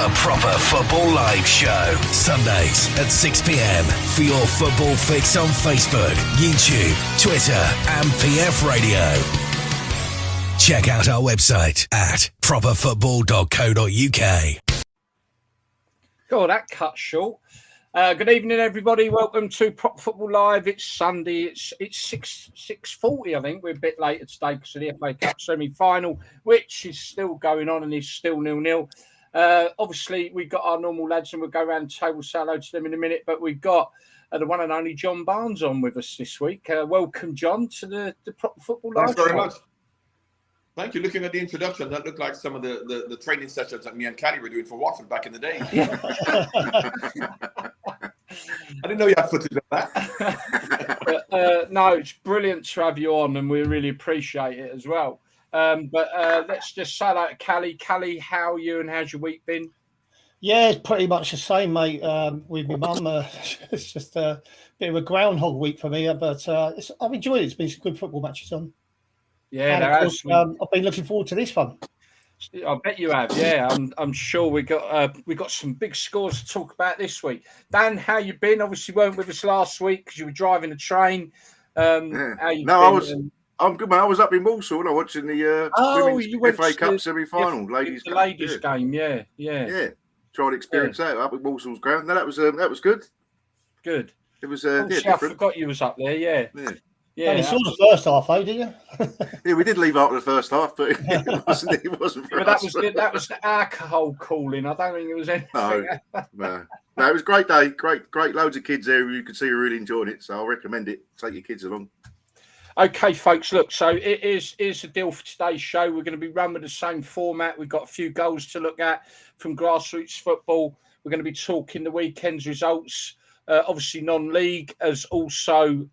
The Proper Football Live Show. Sundays at 6 p.m. for your football fix on Facebook, YouTube, Twitter and PF Radio. Check out our website at properfootball.co.uk. God, that cut short. Good evening, everybody. Welcome to Proper Football Live. It's Sunday. It's 6:40. I think we're a bit later today because of the FA Cup semi-final, which is still going on and is still 0-0. Obviously, we've got our normal lads, and we'll go around the table, say hello to them in a minute. But we've got the one and only John Barnes on with us this week. Welcome, John, to the Proper Football Live. Thanks very much. Thank you. Looking at the introduction, that looked like some of the training sessions that me and Cally were doing for Watford back in the day. I didn't know you had footage of that. No, it's brilliant to have you on, and we really appreciate it as well. But let's just say that, Cally. Cally, how are you and how's your week been? Yeah, it's pretty much the same, mate, with my mum. It's just a bit of a groundhog week for me, but I've enjoyed it. It's been some good football matches on. Yeah, and of course, I've been looking forward to this one. I bet you have. Yeah, I'm sure we got some big scores to talk about this week. Dan, how you been? Obviously, weren't with us last week because you were driving a train. How you been? I'm good, mate. I was up in Walsall watching the Women's FA Cup semi-final, ladies' game. Yeah. Try to experience that up at Walsall's ground. No, that was good. Good. It was different. I forgot you was up there. Yeah. Yeah, you saw the first half, though, did you? Yeah, we did leave after the first half, but it wasn't for us. That was the alcohol calling. I don't think it was anything. No, it was a great day. Great, loads of kids there. You could see were really enjoying it, so I recommend it. Take your kids along. Okay, folks, look, so here's the deal for today's show. We're going to be run with the same format. We've got a few goals to look at from grassroots football. We're going to be talking the weekend's results. Obviously, non-league has also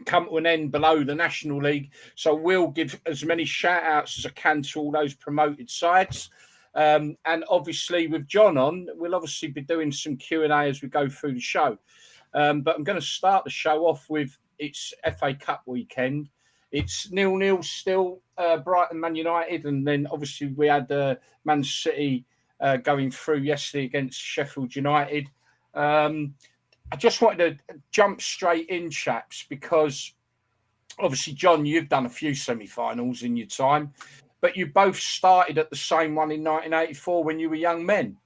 come to an end below the National League. So we'll give as many shout-outs as I can to all those promoted sides. And obviously, with John on, we'll obviously be doing some Q&A as we go through the show. But I'm going to start the show off with it's FA Cup weekend. It's 0-0 still, Brighton, Man United. And then obviously we had Man City going through yesterday against Sheffield United. I just wanted to jump straight in, chaps, because obviously, John, you've done a few semi-finals in your time, but you both started at the same one in 1984 when you were young men.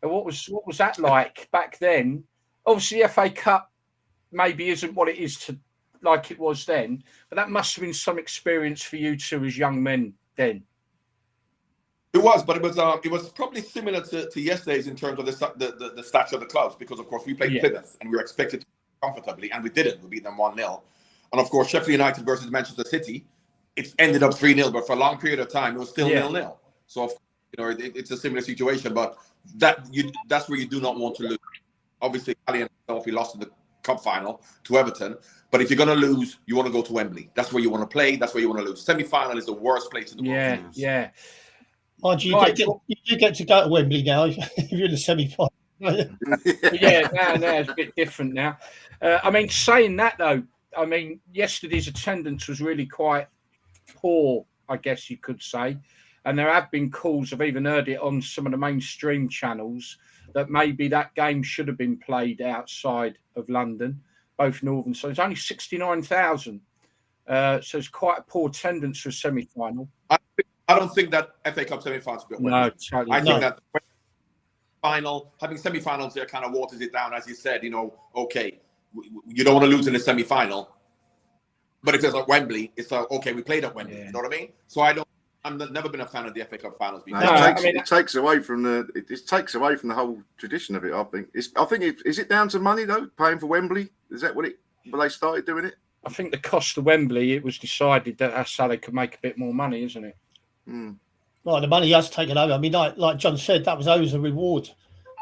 And what was that like back then? Obviously, the FA Cup maybe isn't what it is like it was then, but that must have been some experience for you two as young men then. It was, but it was probably similar to yesterday's in terms of the stature of the clubs, because of course we played Plymouth and we were expected to comfortably, and we didn't. We beat them 1-0, and of course Sheffield United versus Manchester City, it ended up 3-0, but for a long period of time it was still 0-0. So it's a similar situation, but that's where you do not want to lose. Obviously, Cally and myself, we lost in the cup final to Everton, but if you're going to lose, you want to go to Wembley. That's where you want to play. That's where you want to lose. Semi-final is the worst place in the world to lose. Yeah. Mind you, you get to go to Wembley now if you're in the semi-final. Now it's a bit different now. Saying that though, yesterday's attendance was really quite poor, I guess you could say. And there have been calls, I've even heard it on some of the mainstream channels, that maybe that game should have been played outside of London, both northern. So it's only 69,000. So it's quite a poor attendance for a semi-final. I don't think that FA Cup semi-finals will be at Wembley. Totally. I think that having semi-finals there kind of waters it down, as you said. Okay, you don't want to lose in the semi-final, but if it's at Wembley, it's okay. We played at Wembley. You know what I mean? So I'm never been a fan of the FA Cup finals. It takes away from the whole tradition of it. I think. Is it down to money though? Paying for Wembley? Is that when they started doing it? I think the cost of Wembley, it was decided that that's how they could make a bit more money, isn't it? Right, the money has taken over. Like John said, that was always a reward,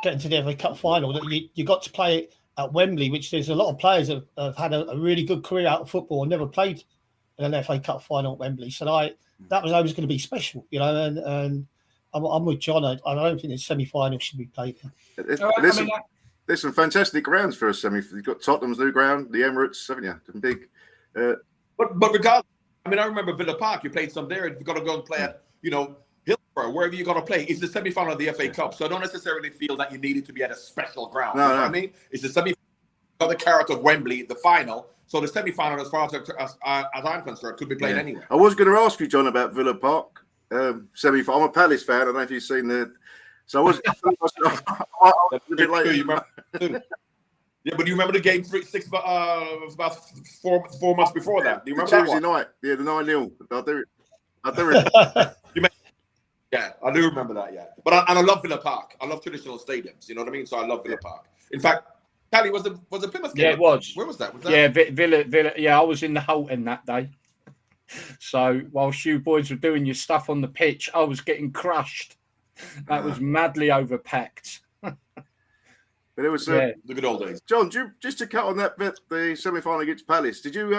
getting to the FA Cup final, that you got to play it at Wembley, which there's a lot of players that have had a really good career out of football and never played in an FA Cup final at Wembley. So that was always going to be special, and I'm with John. I don't think the semi-final should be played here. There's some fantastic grounds for a semi. You've got Tottenham's new ground, the Emirates, haven't you? Some big. But regardless, I remember Villa Park. You played some there. You've got to go and play at, Hillsborough wherever you're going to play, it's the semi-final of the FA Cup. So I don't necessarily feel that you needed to be at a special ground. No, you know what I mean? It's the semi-final of the carrot of Wembley, the final. So the semi-final, as far as I'm concerned, could be played anywhere. I was going to ask you, John, about Villa Park semi-final. I'm a Palace fan. I don't know if you've seen the. So I was a bit later. You remember? Yeah, but do you remember the game 3-6 about 4 months before that? Do you remember Tuesday that one? night? Yeah, the 9-0. I do. Yeah, I do remember that. Yeah, but I love Villa Park. I love traditional stadiums. You know what I mean? So I love Villa Park. In fact, Cally, was the Plymouth game? Yeah, it was. Where was that? Yeah, Villa. Yeah, I was in the Holton that day. So whilst you boys were doing your stuff on the pitch, I was getting crushed. That was madly overpacked. But it was the good old days. John, just to cut on that bit, the semi-final against Palace, did you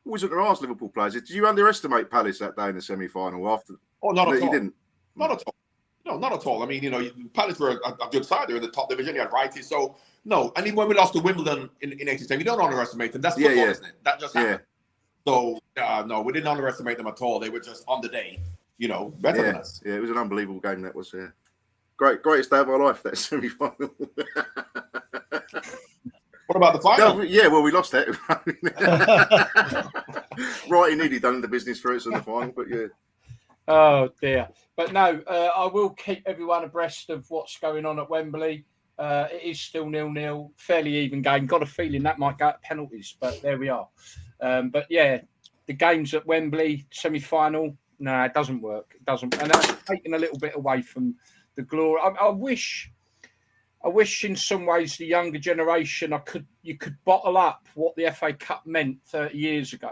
always going to ask Liverpool players, did you underestimate Palace that day in the semi-final after? Oh, not at all. You didn't? Not at all. No, not at all. I mean, you know, Palace were a good side. They're in the top division. You had Righty. So, no. And even when we lost to Wimbledon in 87, you don't underestimate them. That's football, isn't it? That just happened. So, no, we didn't underestimate them at all. They were just on the day, you know, better than us. Yeah, it was an unbelievable game, that was. Greatest day of our life, that semi-final. What about the final? No, yeah, well, we lost that. Righty nearly done the business for us in the final, but yeah. Oh dear. But no, I will keep everyone abreast of what's going on at Wembley. It is still 0-0, fairly even game. Got a feeling that might go at penalties, but there we are. But yeah, the games at Wembley, semi-final, no, it doesn't work. It doesn't. And that's taken a little bit away from the glory. I wish in some ways the younger generation, you could bottle up what the FA Cup meant 30 years ago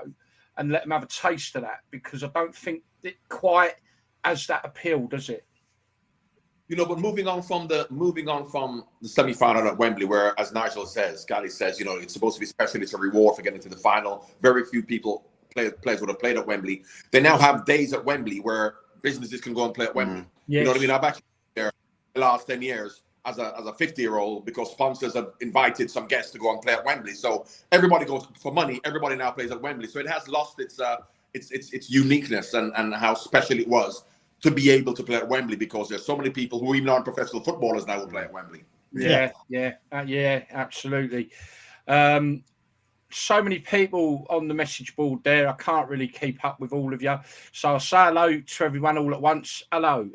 and let them have a taste of that, because I don't think it quite has that appeal, does it? You know, but moving on from the semi-final at Wembley, where, as Nigel says, Cally says, you know, it's supposed to be special. It's a reward for getting to the final. Very few players would have played at Wembley. They now have days at Wembley where businesses can go and play at Wembley. Yes. You know what I mean? I've actually been there the last 10 years as a 50-year-old because sponsors have invited some guests to go and play at Wembley. So everybody goes for money. Everybody now plays at Wembley. So it has lost its uniqueness and how special it was to be able to play at Wembley, because there's so many people who even aren't professional footballers now who play at Wembley. Yeah, absolutely. So many people on the message board there. I can't really keep up with all of you. So I'll say hello to everyone all at once. Hello.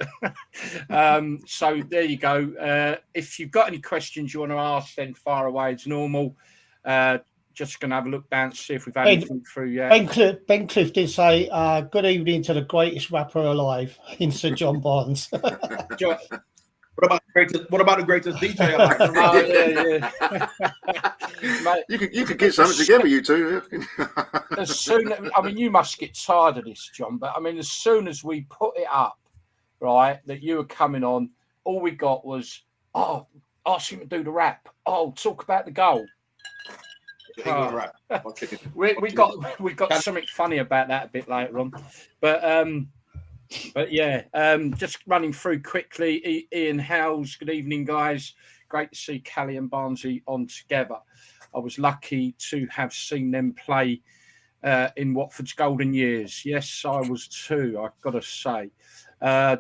So there you go. If you've got any questions you want to ask, then fire away as normal. Just going to have a look down to see if we've had anything through yet. Ben Cliff did say, good evening to the greatest rapper alive in Sir John Barnes. What about the greatest DJ alive? Mate, you could get something together, you two. You must get tired of this, John, but I mean, as soon as we put it up, right, that you were coming on, all we got was, ask him to do the rap. Talk about the goal. We got something funny about that a bit later on, but yeah, just running through quickly. Ian Howes, good evening, guys. Great to see Cally and Barnsley on together. I was lucky to have seen them play in Watford's golden years. Yes, I was too, I've got to say.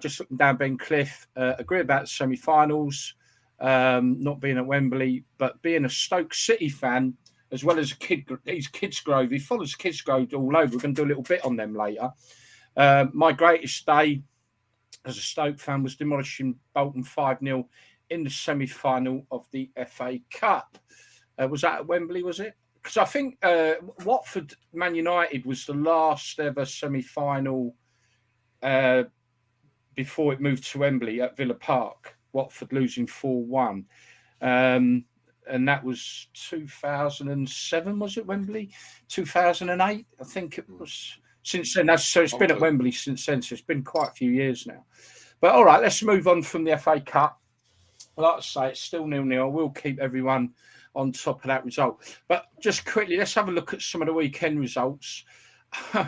Just looking down, Ben Cliff, agree about the semi-finals, not being at Wembley, but being a Stoke City fan, as well as he's Kidsgrove. He follows Kidsgrove all over. We're going to do a little bit on them later. My greatest day as a Stoke fan was demolishing Bolton 5-0 in the semi-final of the FA Cup. Was that at Wembley, was it? Because I think Watford Man United was the last ever semi-final before it moved to Wembley at Villa Park. Watford losing 4-1. And that was 2007, was it, Wembley? 2008, I think it was. Since then, so it's been at Wembley since then, so it's been quite a few years now. But all right, let's move on from the FA Cup. Like I say, it's still 0-0. I will keep everyone on top of that result. But just quickly, let's have a look at some of the weekend results.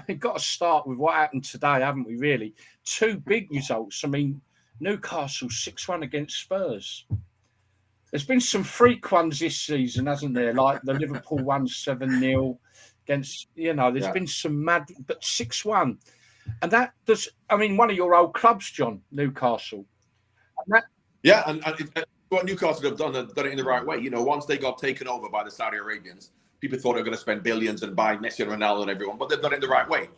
We've got to start with what happened today, haven't we, really? Two big results. I mean, Newcastle 6-1 against Spurs. There's been some freak ones this season, hasn't there? Like the Liverpool 1 7-0 against, there's been some mad, but 6-1. And that does, I mean, one of your old clubs, John, Newcastle. And what Newcastle have done it in the right way. You know, once they got taken over by the Saudi Arabians, people thought they were going to spend billions and buy Messi and Ronaldo and everyone, but they've done it in the right way.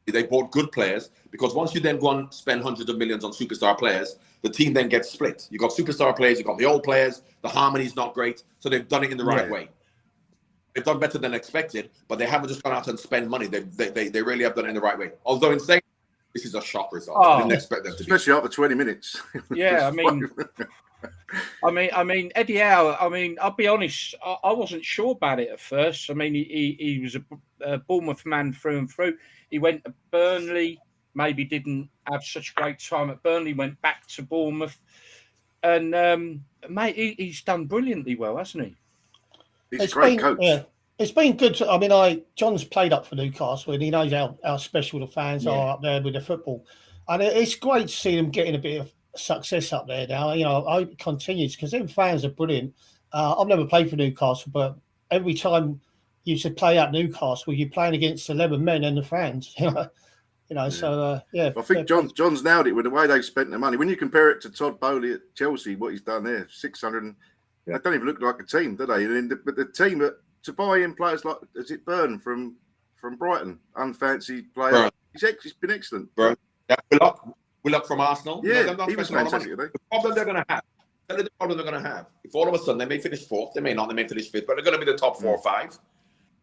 They bought good players, because once you then go and spend hundreds of millions on superstar players, the team then gets split. You got superstar players, you got the old players, the harmony's not great, so they've done it in the right way. They've done better than expected, but they haven't just gone out and spent money. They really have done it in the right way. Although in saying this is a shock result, I didn't expect them to be. Especially after 20 minutes. Yeah, I mean, Eddie Howe. I mean, I'll be honest, I wasn't sure about it at first. I mean, he was a Bournemouth man through and through. He went to Burnley, maybe didn't have such a great time at Burnley. Went back to Bournemouth, and mate, he's done brilliantly well, hasn't he? He's a great coach. Yeah, it's been good. I mean, John's played up for Newcastle, and he knows how special the fans are up there with the football. And it's great to see them getting a bit of success up there now. You know, I hope it continues, because them fans are brilliant. I've never played for Newcastle, but every time you should play at Newcastle, you're playing against 11 men and the fans. So I think John's nailed it with the way they spent their money. When you compare it to Todd Bowley at Chelsea, what he's done there, 600. They don't even look like a team, do they? But the team to buy in players like, is it Byrne from Brighton, unfancy player? He's been excellent. Bro, Willock from Arsenal. Yeah, he was fantastic. The problem they're going to have. If all of a sudden they may finish fourth, they may not, they may finish fifth, but they're going to be the top 4 or 5.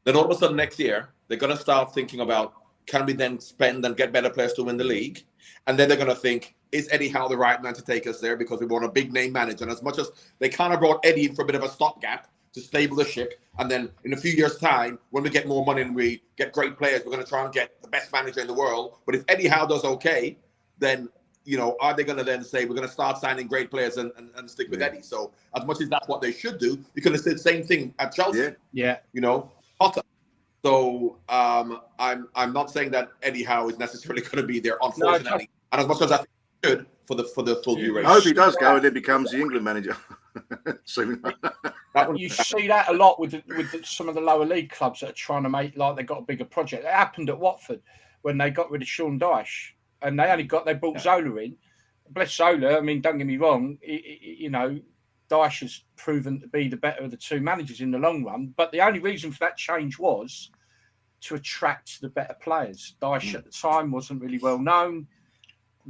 Then all of a sudden next year, they're going to start thinking about, can we then spend and get better players to win the league? And then they're going to think, is Eddie Howe the right man to take us there? Because we want a big name manager. And as much as they kind of brought Eddie in for a bit of a stopgap to stable the ship, and then in a few years' time, when we get more money and we get great players, we're going to try and get the best manager in the world. But if Eddie Howe does okay, then, you know, are they going to then say, we're going to start signing great players and stick with Eddie? So as much as that's what they should do, you could have said the same thing at Chelsea. Yeah. You know, Potter. So I'm not saying that Eddie Howe is necessarily going to be there, unfortunately. And as much as I think he should for the full duration. I hope he does go and then becomes the England manager soon. You see that a lot with some of the lower league clubs that are trying to make like they got a bigger project. It happened at Watford when they got rid of Sean Dyche, and they brought Zola in. Bless Zola. I mean, don't get me wrong. Dyche has proven to be the better of the two managers in the long run. But the only reason for that change was to attract the better players. Dyche at the time wasn't really well known.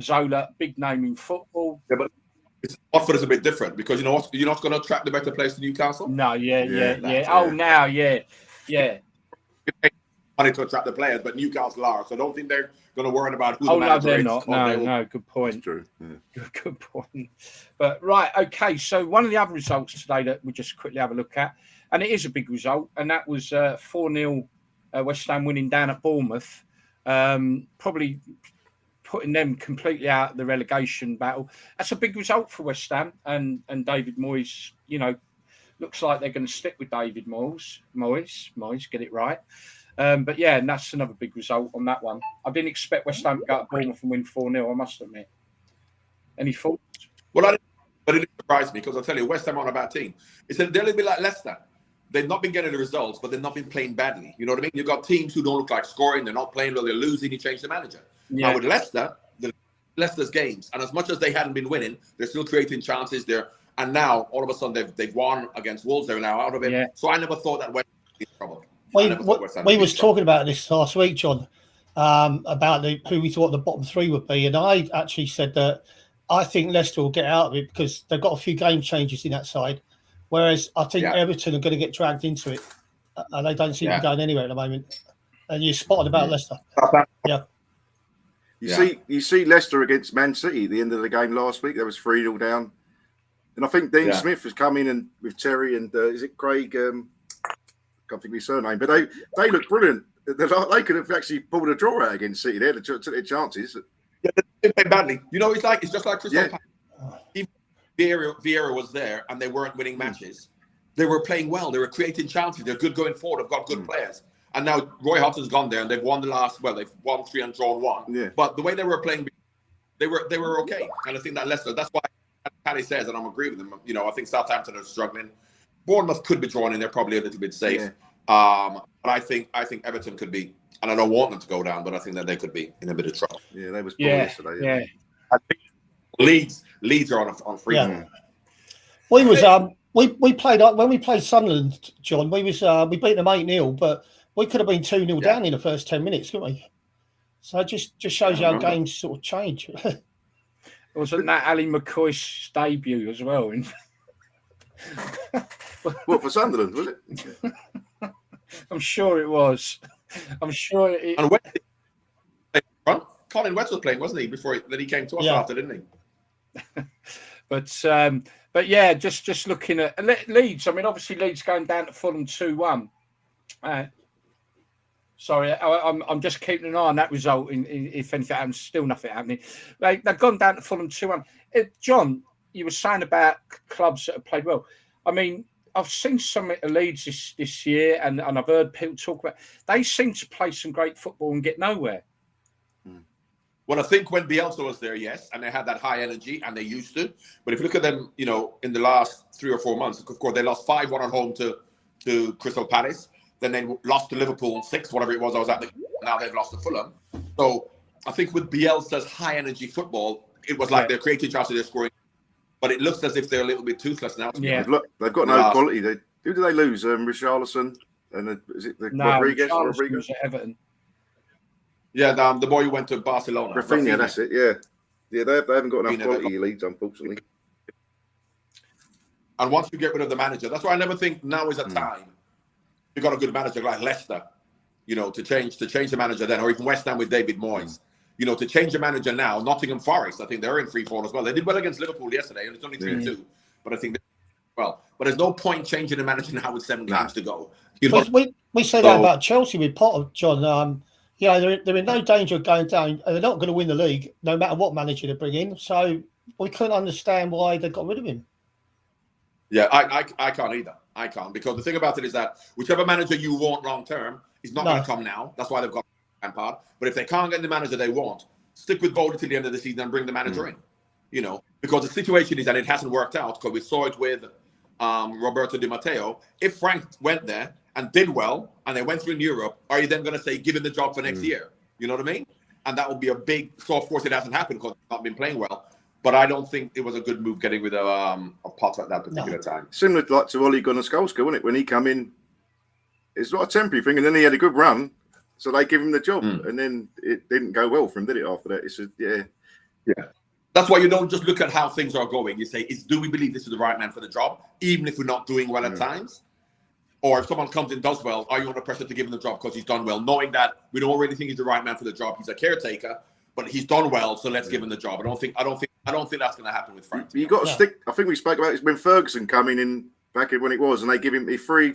Zola, big name in football. Yeah, but Watford is a bit different, because you're not going to attract the better players to Newcastle. No, yeah. Oh, now, yeah. Money to attract the players, but Newcastle are. So I don't think they're going to worry about who the manager is. They're not. No, good point. That's true. Yeah. Good point. But right, okay. So one of the other results today that we just quickly have a look at, and it is a big result, and that was 4-0 West Ham winning down at Bournemouth, probably putting them completely out of the relegation battle. That's a big result for West Ham and David Moyes. You know, looks like they're going to stick with David Moyes, get it right. But yeah, and that's another big result on that one. I didn't expect West Ham to go to Bournemouth and win 4-0, I must admit. Any thoughts? Well, but it didn't surprise me, because I'll tell you, West Ham aren't a bad team. They're a little bit like Leicester. They've not been getting the results, but they've not been playing badly. You know what I mean? You've got teams who don't look like scoring. They're not playing well. They're losing. You change the manager. Yeah. Now with Leicester's games, and as much as they hadn't been winning, they're still creating chances there. And now, all of a sudden, they've won against Wolves. They're now out of it. Yeah. So I never thought that West Ham would be in trouble. We was talking about this last week, John, about who we thought the bottom 3 would be. And I actually said that I think Leicester will get out of it because they've got a few game changes in that side. Whereas I think Everton are going to get dragged into it. And they don't seem to be going anywhere at the moment. And you're spotted about Leicester. Yeah. You see Leicester against Man City at the end of the game last week. There was 3-0 down. And I think Dean Smith has come in and with Terry and is it Craig? Can't think of his surname, but they look brilliant. They could have actually pulled a draw out against City there to took their chances. Yeah, they played badly. You know, it's just like Crystal Palace. Vieira was there and they weren't winning matches. They were playing well. They were creating chances. They're good going forward. They've got good players. And now Roy Hodgson's gone there and they've won they've won 3 and drawn 1. Yeah. But the way they were playing, they were okay. And I think that Leicester, that's why Cally says, and I'm agreeing with him, you know, I think Southampton are struggling. Bournemouth could be drawn in. They're probably a little bit safe. But I think Everton could be, and I don't want them to go down, but I think that they could be in a bit of trouble. Yeah, they was poor yesterday. Yeah. I think Leeds are on free. Yeah. We was we played when we played Sunderland, John. We beat them 8-0, but we could have been 2-0 down in the first 10 minutes, couldn't we? So it just shows you how games sort of change. Wasn't that Ali McCoy's debut as well? What, for Sunderland, was it? I'm sure it was. I'm sure it. And Colin West was playing, wasn't he? Before he came to us after, didn't he? But yeah, just looking at Leeds. I mean, obviously Leeds going down to Fulham 2-1. Sorry, I'm just keeping an eye on that result. If anything happens, still nothing happening. They've gone down to Fulham 2-1. John, you were saying about clubs that have played well. I mean, I've seen some at Leeds this year, and I've heard people talk about. They seem to play some great football and get nowhere. Well, I think when Bielsa was there, yes, and they had that high energy, and they used to. But if you look at them, in the last 3 or 4 months, of course, they lost 5-1 at home to Crystal Palace. Then they lost to Liverpool 6, whatever it was. Now they've lost to Fulham. So I think with Bielsa's high energy football, it was like they're creating chances, they're scoring, but it looks as if they're a little bit toothless now. Yeah, they've got no quality. Who do they lose? Richarlison and is it Rodriguez? Rodriguez at Everton. Yeah, the boy who went to Barcelona. Rafinha, that's it. Yeah, they haven't got enough quality Leeds, unfortunately. And once you get rid of the manager, that's why I never think now is a time. You got a good manager like Leicester, to change the manager then, or even West Ham with David Moyes. To change the manager now. Nottingham Forest, I think they're in free fall as well. They did well against Liverpool yesterday, and it's only 3-2. But I think but there's no point changing the manager now with 7 games to go. We say that about Chelsea with Potter, John. They're in no danger of going down, and they're not going to win the league no matter what manager they bring in. So we couldn't understand why they got rid of him. Yeah, I can't either. I can't, because the thing about it is that whichever manager you want long term is not going to come now. That's why they've got Lampard. But if they can't get the manager they want, stick with Bowley till the end of the season and bring the manager in. Because the situation is that it hasn't worked out, because we saw it with Roberto Di Matteo. If Frank went there and did well, and they went through in Europe, are you then going to say, give him the job for next year? You know what I mean? And that would be a big, so of course it hasn't happened because he's not been playing well. But I don't think it was a good move getting rid of Potter at that particular time. Similar to Ole Gunnar Solskjaer, wasn't it? When he came in, it's not a temporary thing, and then he had a good run, so they give him the job, and then it didn't go well for him, did it? After that, it's yeah. That's why you don't just look at how things are going. You say, do we believe this is the right man for the job, even if we're not doing well at times? Or if someone comes and does well, are you under pressure to give him the job because he's done well, knowing that we don't really think he's the right man for the job? He's a caretaker, but he's done well, so let's give him the job. I don't think that's going to happen with Frank. You got to stick. I think we spoke about it when Ferguson came in back when it was, and they give him 3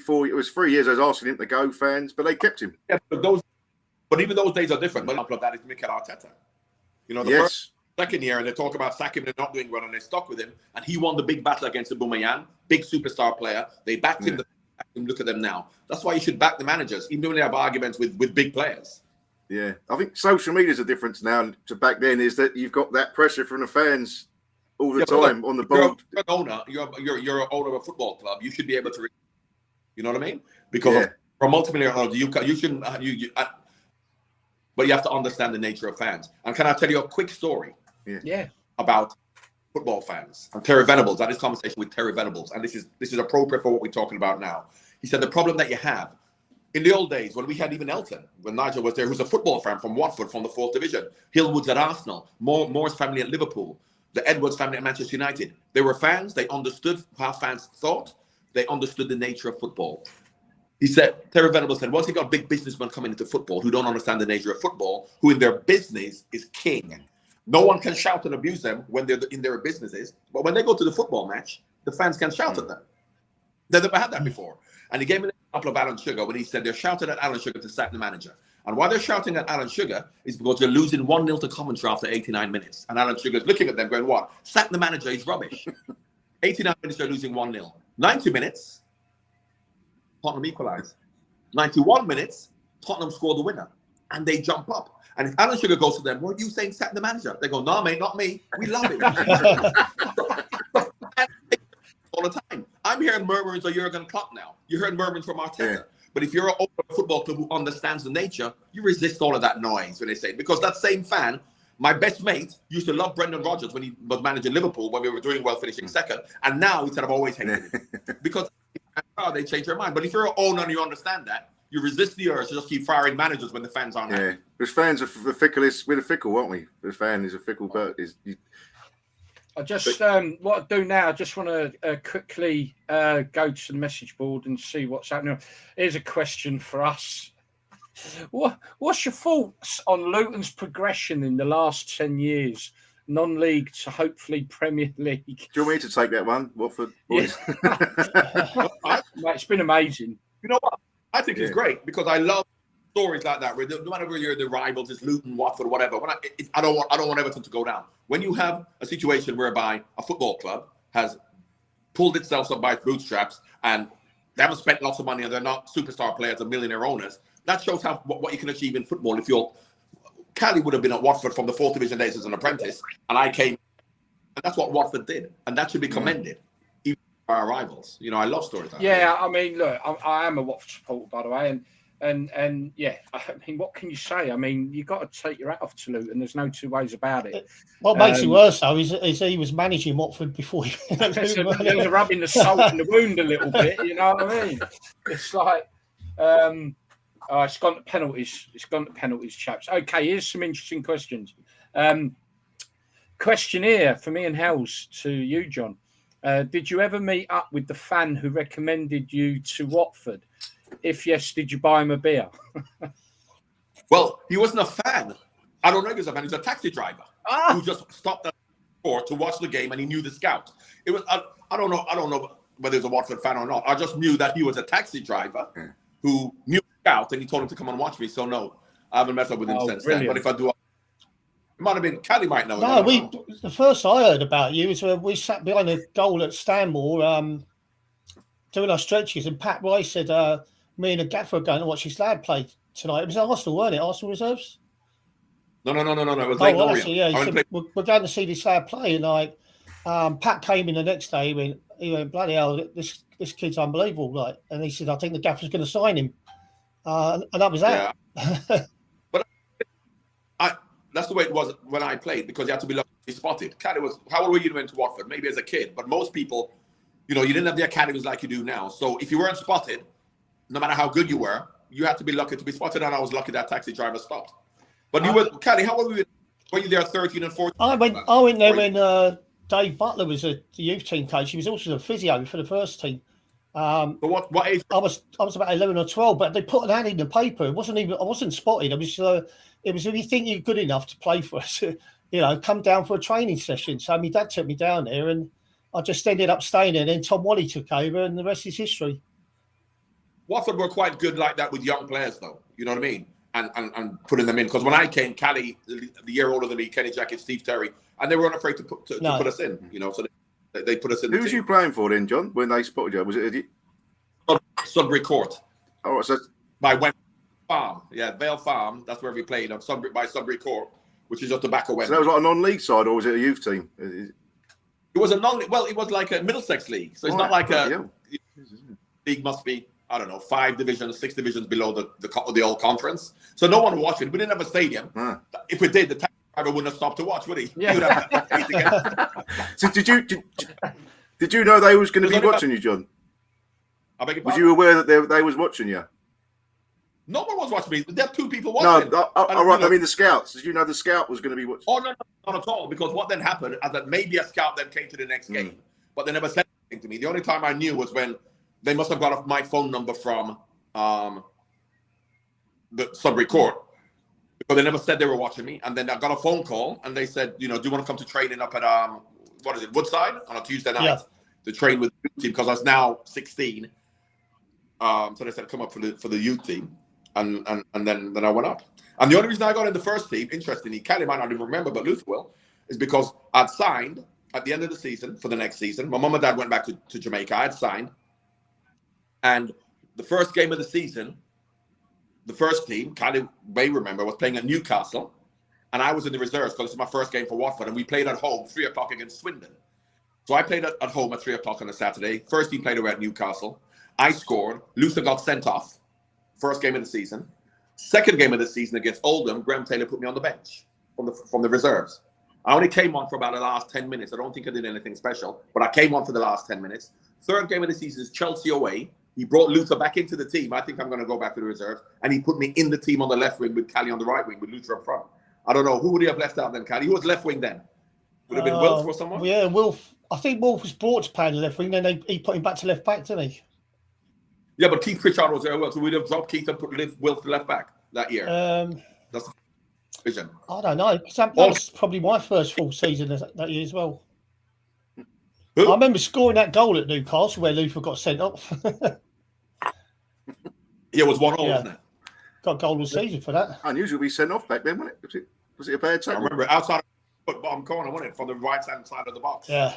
years. I was asking him to go, fans, but they kept him. Yeah, but even those days are different. One example of that is Mikel Arteta. First, second year, and they talk about sacking him and not doing well, and they stuck with him, and he won the big battle against Aubameyang, big superstar player. They backed him. Look at them now. That's why you should back the managers, even when they have arguments with big players. Yeah, I think social media is a difference now to back then. Is that you've got that pressure from the fans all the time on the board. You're an owner. You're an owner of a football club. You should be able to. You know what I mean? Because for a multi-million owner, you shouldn't. But you have to understand the nature of fans. And can I tell you a quick story? Yeah. About football fans and Terry Venables. I had this conversation with Terry Venables, and this is appropriate for what we're talking about now. He said the problem that you have in the old days when we had even Elton, when Nigel was there, who's a football fan from Watford, from the 4th Division, Hillwood's at Arsenal, Moore's family at Liverpool, the Edwards family at Manchester United. They were fans. They understood how fans thought. They understood the nature of football. He said, Terry Venables said, once you got big businessmen coming into football who don't understand the nature of football, who in their business is king. No one can shout and abuse them when they're in their businesses. But when they go to the football match, the fans can shout at them. They've never had that before. And he gave me an example of Alan Sugar when he said they're shouting at Alan Sugar to sack the manager. And why they're shouting at Alan Sugar is because they're losing 1-0 to Coventry after 89 minutes. And Alan Sugar's looking at them going, what? Sack the manager, he's rubbish. 89 minutes, they're losing 1-0. 90 minutes, Tottenham equalise. 91 minutes, Tottenham score the winner. And they jump up. And if Alan Sugar goes to them, what are you saying, sack the manager? They go, no, mate, not me. We love it. All the time. I'm hearing murmurings of Jurgen Klopp now. You're hearing murmurings from Arteta. But if you're a football club who understands the nature, you resist all of that noise when they say it. Because that same fan, my best mate, used to love Brendan Rodgers when he was managing Liverpool when we were doing well, finishing second. And now he said, I've always hated him. Because they change their mind. But if you're an owner and you understand that, you resist the urge to just keep firing managers when the fans aren't happy. Because fans are the ficklest. We're the fickle, aren't we? The fan is a fickle bird. I just what I do now, I just want to quickly go to the message board and see what's happening. Here's a question for us. What's your thoughts on Luton's progression in the last 10 years? Non-league to hopefully Premier League. Do you want me to take that one, Watford boys? Yeah. Mate, it's been amazing. You know what? I think it's great because I love stories like that. Where no matter where you're the rivals, it's Luton, Watford, whatever. I don't want Everton to go down. When you have a situation whereby a football club has pulled itself up by its bootstraps and they haven't spent lots of money and they're not superstar players and millionaire owners, that shows how what you can achieve in football. If you're Cally would have been at Watford from the 4th division days as an apprentice, and I came, and that's what Watford did, and that should be commended. Even by our rivals, I love stories like that. Yeah, I mean, look, I am a Watford supporter, by the way, and yeah, I mean, what can you say? I mean, you've got to take your hat off to Luton. There's no two ways about it. What makes it worse, though, is he was managing Watford before he was rubbing the salt in the wound a little bit. You know what I mean? It's like. It's gone to penalties. Chaps. Okay, here's some interesting questions. Question here for me and Hells to you, John. Did you ever meet up with the fan who recommended you to Watford? If yes, did you buy him a beer? Well, he wasn't a fan. I don't know if he was a fan. He was a taxi driver who just stopped at the door to watch the game, and he knew the scout. It was I don't know whether he was a Watford fan or not. I just knew that he was a taxi driver who knew out and he told him to come and watch me. So no, I haven't met up with him since then. But if I do, it might have been Cally might know. No, the first I heard about you was when we sat behind a goal at Stanmore doing our stretches, and Pat Rice said, "Me and the gaffer are going to watch his lad play tonight." It was Arsenal, weren't it? Arsenal reserves. No. It was Lake Orient. Yeah, he said, we're going to see this lad play, and Pat came in the next day. He went, bloody hell, this kid's unbelievable. And he said, I think the gaffer's going to sign him. And that was that. Yeah. But that's the way it was when I played, because you had to be lucky to be spotted. Cally was, how old were you when you went to Watford? Maybe as a kid, but most people, you didn't have the academies like you do now. So if you weren't spotted, no matter how good you were, you had to be lucky to be spotted, and I was lucky that taxi driver stopped. But you were, Cally, how old were you? Were you there 13 and 14? I went there when Dave Butler was the youth team coach. He was also the physio for the first team. But what age? I was about 11 or 12, but they put an ad in the paper. I wasn't spotted. It was if you think you're good enough to play for us, come down for a training session. So my dad took me down there, and I just ended up staying there. And then Tom Wally took over, and the rest is history. Watford were quite good like that with young players, though. You know what I mean? And putting them in, because when I came, Cally, the year older than me, Kenny Jackett, Steve Terry, and they were unafraid to put us in. So they put us in. Who was you playing for then, John? When they spotted you, was it Sudbury Court? Oh, so by Wembley Farm, Vale Farm. That's where we played on Sudbury Court, which is just the back of Wembley. So that was like a non-league side, or was it a youth team? It was a non-league. Well, it was like a Middlesex league, so it's not like a league. Must be, I don't know, 5 divisions, 6 divisions below the old conference. So no one watched it. We didn't have a stadium. If we did, the taxi driver wouldn't have stopped to watch, would he? Yeah. So did you know they was going to be watching you, John? Was you aware that they was watching you? No one was watching me. There are 2 people watching. No, I mean the scouts. Did you know the scout was going to be watching? Oh, no, not at all. Because what then happened is that maybe a scout then came to the next game, but they never said anything to me. The only time I knew was when they must have got my phone number from the Sudbury Court, because they never said they were watching me. And then I got a phone call, and they said, do you want to come to training up at Woodside on a Tuesday night to train with the youth team, because I was now 16. So they said come up for the youth team, and then I went up. And the only reason I got in the first team, interestingly, Cally might not even remember, but Luther will, is because I'd signed at the end of the season for the next season. My mum and dad went back to Jamaica. I had signed, and the first game of the season, the first team, Cally may remember, was playing at Newcastle, and I was in the reserves because it's my first game for Watford, and we played at home 3:00 against Swindon. So I played at home at 3:00 on a Saturday. First team played away at Newcastle. I scored. Luther got sent off first game of the season. Second game of the season against Oldham, Graham Taylor put me on the bench from the reserves. I only came on for about the last 10 minutes. I don't think I did anything special, but I came on for the last 10 minutes. Third game of the season is Chelsea away. He brought Luther back into the team. I think I'm going to go back to the reserves. And he put me in the team on the left wing with Cally on the right wing with Luther up front. I don't know. Who would he have left out then, Cally? Who was left wing then? Would have been Wilf or someone? Yeah, Wilf. I think Wilf was brought to play the left wing. Then he put him back to left back, didn't he? Yeah, but Keith Pritchard was there. So we'd have dropped Keith and put Wilf to left back that year. That's the vision. I don't know. That was probably my first full season that year as well. Who? I remember scoring that goal at Newcastle where Luther got sent off. Yeah, it was 1-0, wasn't it? Got goal of the season for that. Unusual to be sent off back then, wasn't it? Was it a bad tackle? I remember outside of the bottom corner, wasn't it? From the right-hand side of the box. Yeah.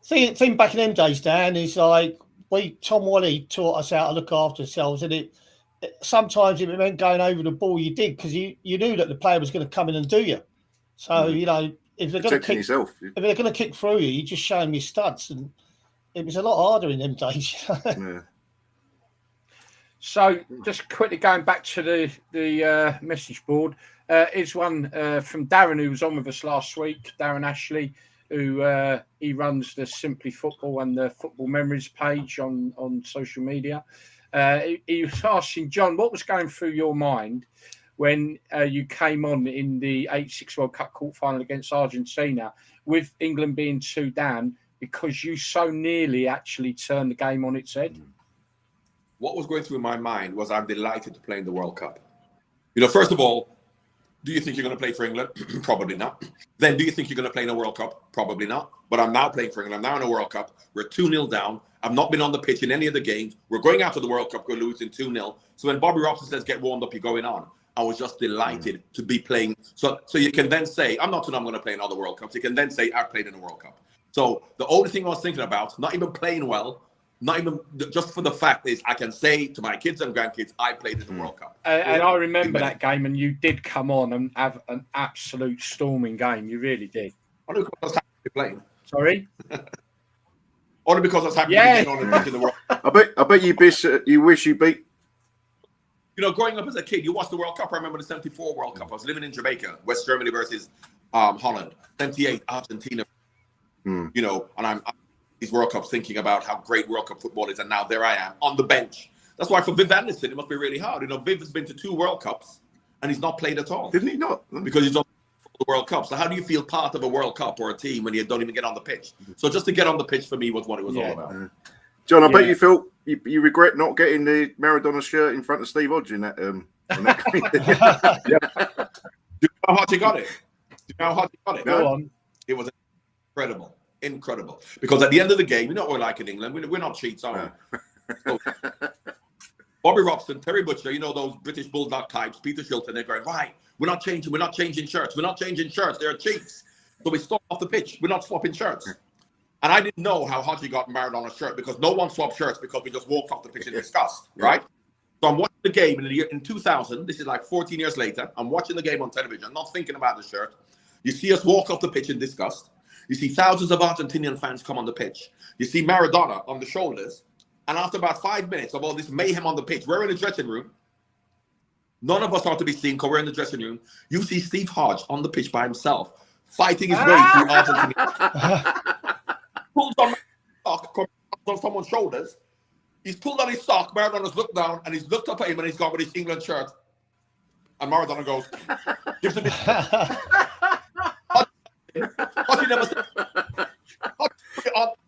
Thing back in them days, Dan, is like Tom Wally taught us how to look after ourselves, and sometimes it meant going over the ball you did because you knew that the player was going to come in and do you. So, if they're going to kick through you, you just show them your studs, and it was a lot harder in them days. Yeah. So, just quickly going back to the message board, is one from Darren, who was on with us last week, Darren Ashley, who he runs the Simply Football and the Football Memories page on social media. He was asking, John, what was going through your mind when you came on in the 86 World Cup quarterfinal against Argentina, with England being 2 down, because you so nearly actually turned the game on its head? What was going through my mind was I'm delighted to play in the World Cup. First of all, do you think you're going to play for England? Probably not. Then do you think you're going to play in a World Cup? Probably not. But I'm now playing for England. I'm now in a World Cup. We're 2-0 down. I've not been on the pitch in any of the games. We're going out to the World Cup, we're losing 2-0. So when Bobby Robson says, get warmed up, you're going on. I was just delighted to be playing. So you can then say, I'm not going to play in other World Cups. You can then say, I've played in a World Cup. So the only thing I was thinking about, not even playing well, not even just for the fact is I can say to my kids and grandkids, I played in the World Cup. And I remember that game, and you did come on and have an absolute storming game. You really did. Only because I was happy to be playing. Sorry? Only because I was happy to be on and in the World Cup. I bet you wish you beat. Growing up as a kid, you watched the World Cup. I remember the 74 World Cup. I was living in Jamaica, West Germany versus Holland. 78, Argentina. And I'm these World Cups thinking about how great World Cup football is, and now there I am on the bench. That's why for Viv Anderson, it must be really hard. Viv has been to 2 World Cups, and he's not played at all. Didn't he not? Because he's on the World Cup. So how do you feel part of a World Cup or a team when you don't even get on the pitch? So just to get on the pitch for me was what it was all about. John, I bet you felt you regret not getting the Maradona shirt in front of Steve Hodge in that game. Do you know how Hodge got it? Go on. It was incredible. Because at the end of the game, we're like in England. We're not cheats, are we? So, Bobby Robson, Terry Butcher, those British Bulldog types, Peter Shilton, they're going, right, we're not changing shirts. They're cheats. So we stop off the pitch. We're not swapping shirts. And I didn't know how Hodgie got Maradona's shirt because no one swapped shirts because we just walked off the pitch in disgust, right? So I'm watching the game in 2000. This is like 14 years later. I'm watching the game on television, not thinking about the shirt. You see us walk off the pitch in disgust. You see thousands of Argentinian fans come on the pitch. You see Maradona on the shoulders. And after about 5 minutes of all this mayhem on the pitch, we're in the dressing room. None of us are to be seen because we're in the dressing room. You see Steve Hodge on the pitch by himself, fighting his way through Argentina. Pulls on sock on someone's shoulders. He's pulled on his sock. Maradona's looked down and he's looked up at him and he's gone with his England shirt. And Maradona goes, gives him his. Hodge never said.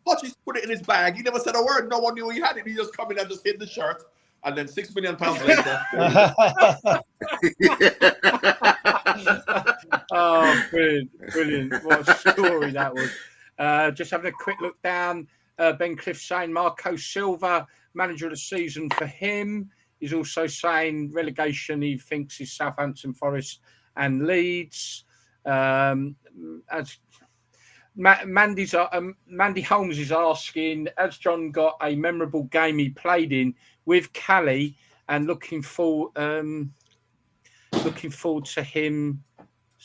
Hodge put it in his bag. He never said a word. No one knew he had it. He just come in and just hid the shirt. And then £6 million later. Oh, brilliant. What a story that was. Just having a quick look down. Ben Cliff saying Marco Silva, manager of the season for him. He's also saying relegation he thinks is Southampton, Forest and Leeds. As Mandy Holmes is asking, has John got a memorable game he played in with Cally, and looking forward to him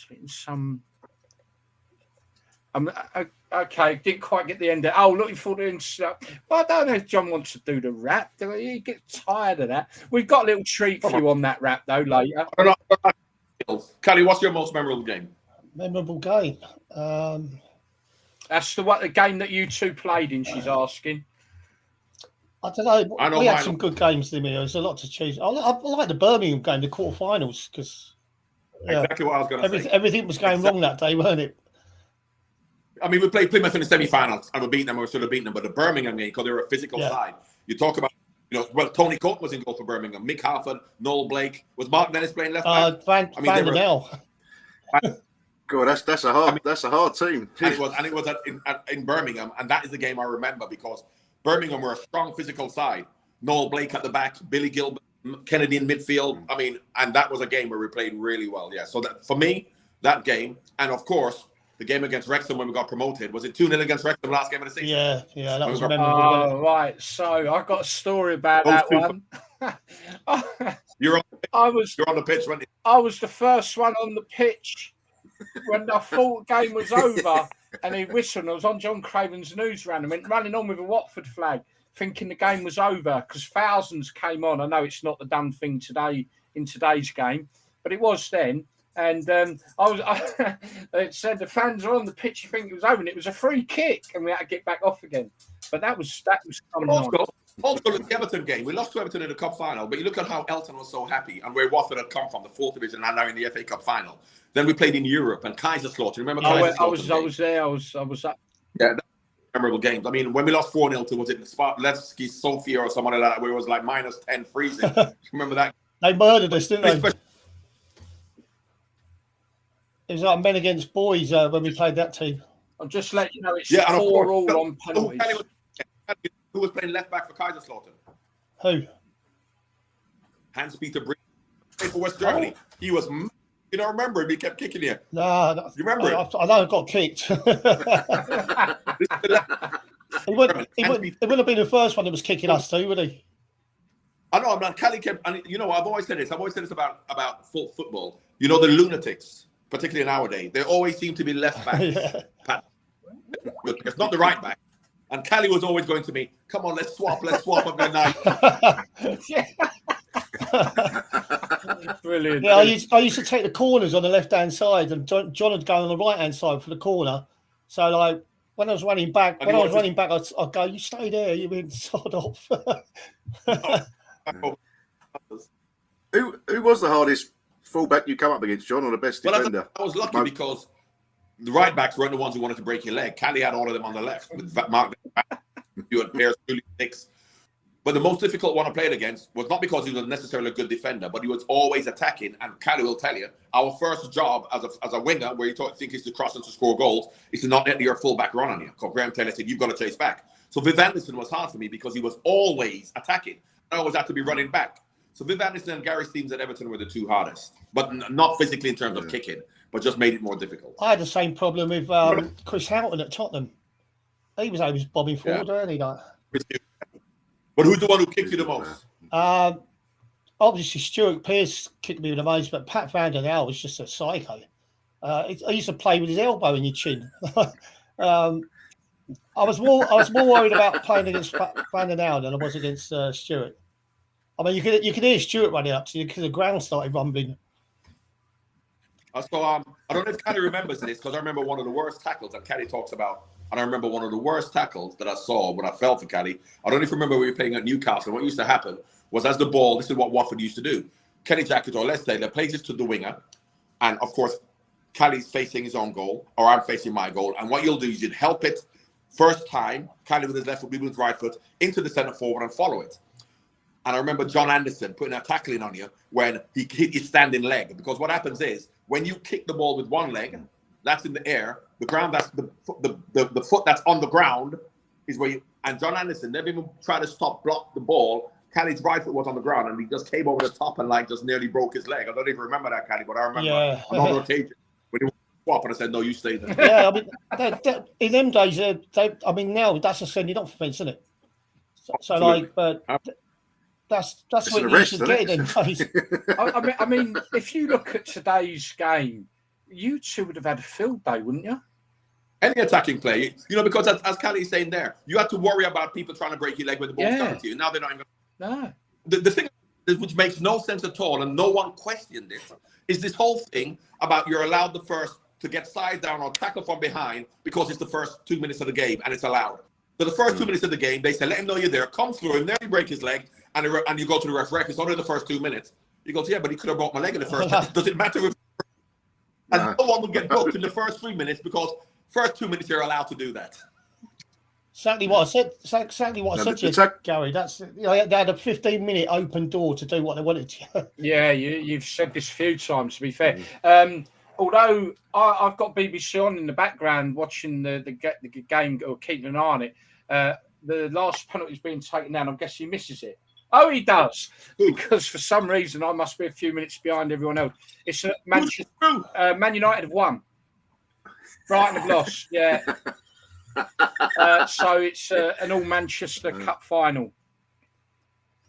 in some. Okay, didn't quite get the end of it. Oh, looking forward to well, I don't know if John wants to do the rap. Do he get tired of that? We've got a little treat for you on that rap, though, later. Cally, what's your most memorable game? Memorable game? That's the game that you two played in, she's asking. I don't know. We had some good games, didn't we? There's a lot to choose. I like the Birmingham game, the quarterfinals, because exactly what I was going to say. Everything was going wrong that day, weren't it? I mean, we played Plymouth in the semi-finals and we beat them. We should have beaten them, but the Birmingham game, because they were a physical side. You talk about, Tony Cook was in goal for Birmingham. Mick Halford, Noel Blake. Was Mark Dennis playing left back? Van der Nel. God, that's a hard team. And it was in Birmingham, and that is the game I remember because Birmingham were a strong physical side. Noel Blake at the back, Billy Gilbert, Kennedy in midfield. I mean, and that was a game where we played really well. Yeah. So that for me, that game, and of course, the game against Wrexham when we got promoted. Was it 2-0 against Wrexham last game of the season? Yeah, that was memorable. Oh, right. So I've got a story about that one. You're on the pitch, weren't you? I was the first one on the pitch when I thought the game was over, and he whistled. I was on John Craven's news round and went running on with a Watford flag, thinking the game was over because thousands came on. I know it's not the done thing today in today's game, but it was then. And it said the fans are on the pitch. You think it was over, and it was a free kick, and we had to get back off again. But that was coming on. Also, the Everton game, we lost to Everton in the cup final, but you look at how Elton was so happy and where Watford had come from, the 4th division, and now in the FA Cup final. Then we played in Europe and Kaiserslautern. Remember Kaiserslautern? I was there. I was up. Yeah, memorable games. I mean, when we lost 4-0 to, was it Levski Sofia or someone like that, where it was like -10 freezing. Remember that? They murdered us, didn't they? It was like men against boys when we played that team. I'll just let you know it's 4-4 on penalties. Who was playing left back for Kaiserslautern? Who? Hans-Peter Brink. For West Germany. He was, you don't remember him, he kept kicking you. No, you remember him? I know I got kicked. He wouldn't have been the first one that was kicking us too, would he? I know, man. Cally kept, and I've always said this about football. You know, the lunatics, particularly nowadays, they always seem to be left back. It's not the right back. And Cally was always going to me, come on, let's swap. I'm going to Brilliant. Yeah, I used to take the corners on the left-hand side, and John would go on the right-hand side for the corner. So, like, when I was running back, I'd go, you stay there, you've been sod off. Who was the hardest fullback you come up against, John, or the best defender? I was lucky because the right backs weren't the ones who wanted to break your leg. Cally had all of them on the left with Mark. You had Pearce, Nicks. But the most difficult one I played against was not because he was necessarily a good defender, but he was always attacking. And Cally will tell you, our first job as a winger, where you think is to cross and to score goals, is to not let your fullback run on you. Because Graham Taylor said, you've got to chase back. So Viv Anderson was hard for me because he was always attacking. I always had to be running back. So Viv Anderson and Gary Stevens at Everton were the two hardest, but not physically in terms of kicking, but just made it more difficult. I had the same problem with Chris Houghton at Tottenham. He was always bobbing forward, weren't he? But who's the one who kicked you the most? Obviously, Stuart Pearce kicked me the most, but Pat Van der Nel was just a psycho. He used to play with his elbow in your chin. I was more worried about playing against Van der Nel than I was against Stuart. I mean, you could hear Stuart running up to you because the ground started rumbling. So I don't know if Cally remembers this, because I remember one of the worst tackles that Cally talks about. And I remember one of the worst tackles that I saw when I fell for Cally. I don't know if you remember we were playing at Newcastle. What used to happen was, as the ball, this is what Watford used to do. Kenny Jackett, or let's say, they plays it to the winger. And of course, Cally's facing his own goal, or I'm facing my goal. And what you'll do is you'd help it first time, Cally with his left foot, we with his right foot, into the centre forward and follow it. And I remember John Anderson putting a tackle in on you when he hit his standing leg. Because what happens is, when you kick the ball with one leg, that's in the air. The ground, that's the foot that's on the ground is where you. And John Anderson never even tried to block the ball. Cally's right foot was on the ground, and he just came over the top and just nearly broke his leg. I don't even remember that, Cally, but I remember another occasion when he was swap, and I said, "No, you stay there." Yeah, I mean, in them days, now that's a sending off offence, isn't it? So but that's what you should get in them days. I mean, if you look at today's game, you two would have had a field day, wouldn't you? Any attacking play, because as Callie's saying there, you have to worry about people trying to break your leg when the ball's coming to you. Now they're not even. No. The thing which makes no sense at all, and no one questioned it, is this whole thing about you're allowed the first to get side down or tackle from behind because it's the first 2 minutes of the game and it's allowed. So the first 2 minutes of the game, they say, let him know you're there, come through him, there you break his leg, and you go to the referee, it's only the first 2 minutes. He goes, yeah, but he could have broke my leg in the first. Does it matter if... And no one will get booked in the first 3 minutes because first 2 minutes you're allowed to do that. Exactly what I said. Exactly what I said to you, Gary. That's they had a 15-minute open door to do what they wanted to. Yeah, you've said this a few times. To be fair, although I've got BBC on in the background watching the game or keeping an eye on it, the last penalty's being taken down. I'm guessing he misses it. Oh, he does, because for some reason I must be a few minutes behind everyone else. It's Manchester. Man United have won. Brighton have lost. Yeah. So it's an all-Manchester Cup final.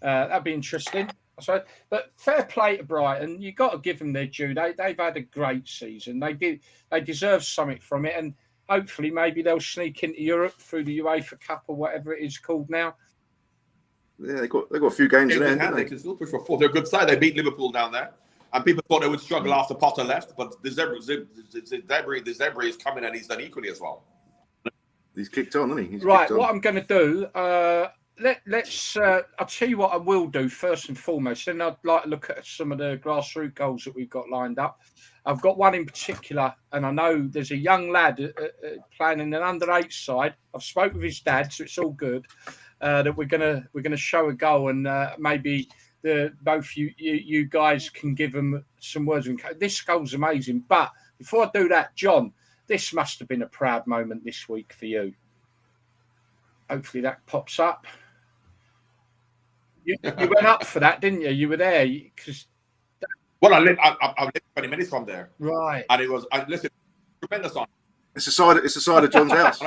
That'd be interesting. So, but fair play to Brighton. You've got to give them their due. They've had a great season. They deserve something from it, and hopefully maybe they'll sneak into Europe through the UEFA Cup or whatever it is called now. Yeah, they got a few games there. They can still push for fourth. They're a good side. They beat Liverpool down there. And people thought they would struggle after Potter left, but the Zebra is coming and he's done equally as well. He's kicked on, hasn't he? Right, what I'm going to do, let's. I'll tell you what I will do first and foremost. Then I'd like to look at some of the grassroots goals that we've got lined up. I've got one in particular, and I know there's a young lad playing in an under-8 side. I've spoke with his dad, so it's all good. That we're gonna show a goal, and maybe both you guys can give them some words. This goal's amazing, but before I do that, John, this must have been a proud moment this week for you. Hopefully that pops up. You went up for that, didn't you? You were there because. Well, I lived 20 minutes from there, right? And it was listen, tremendous on. It's the side of John's house.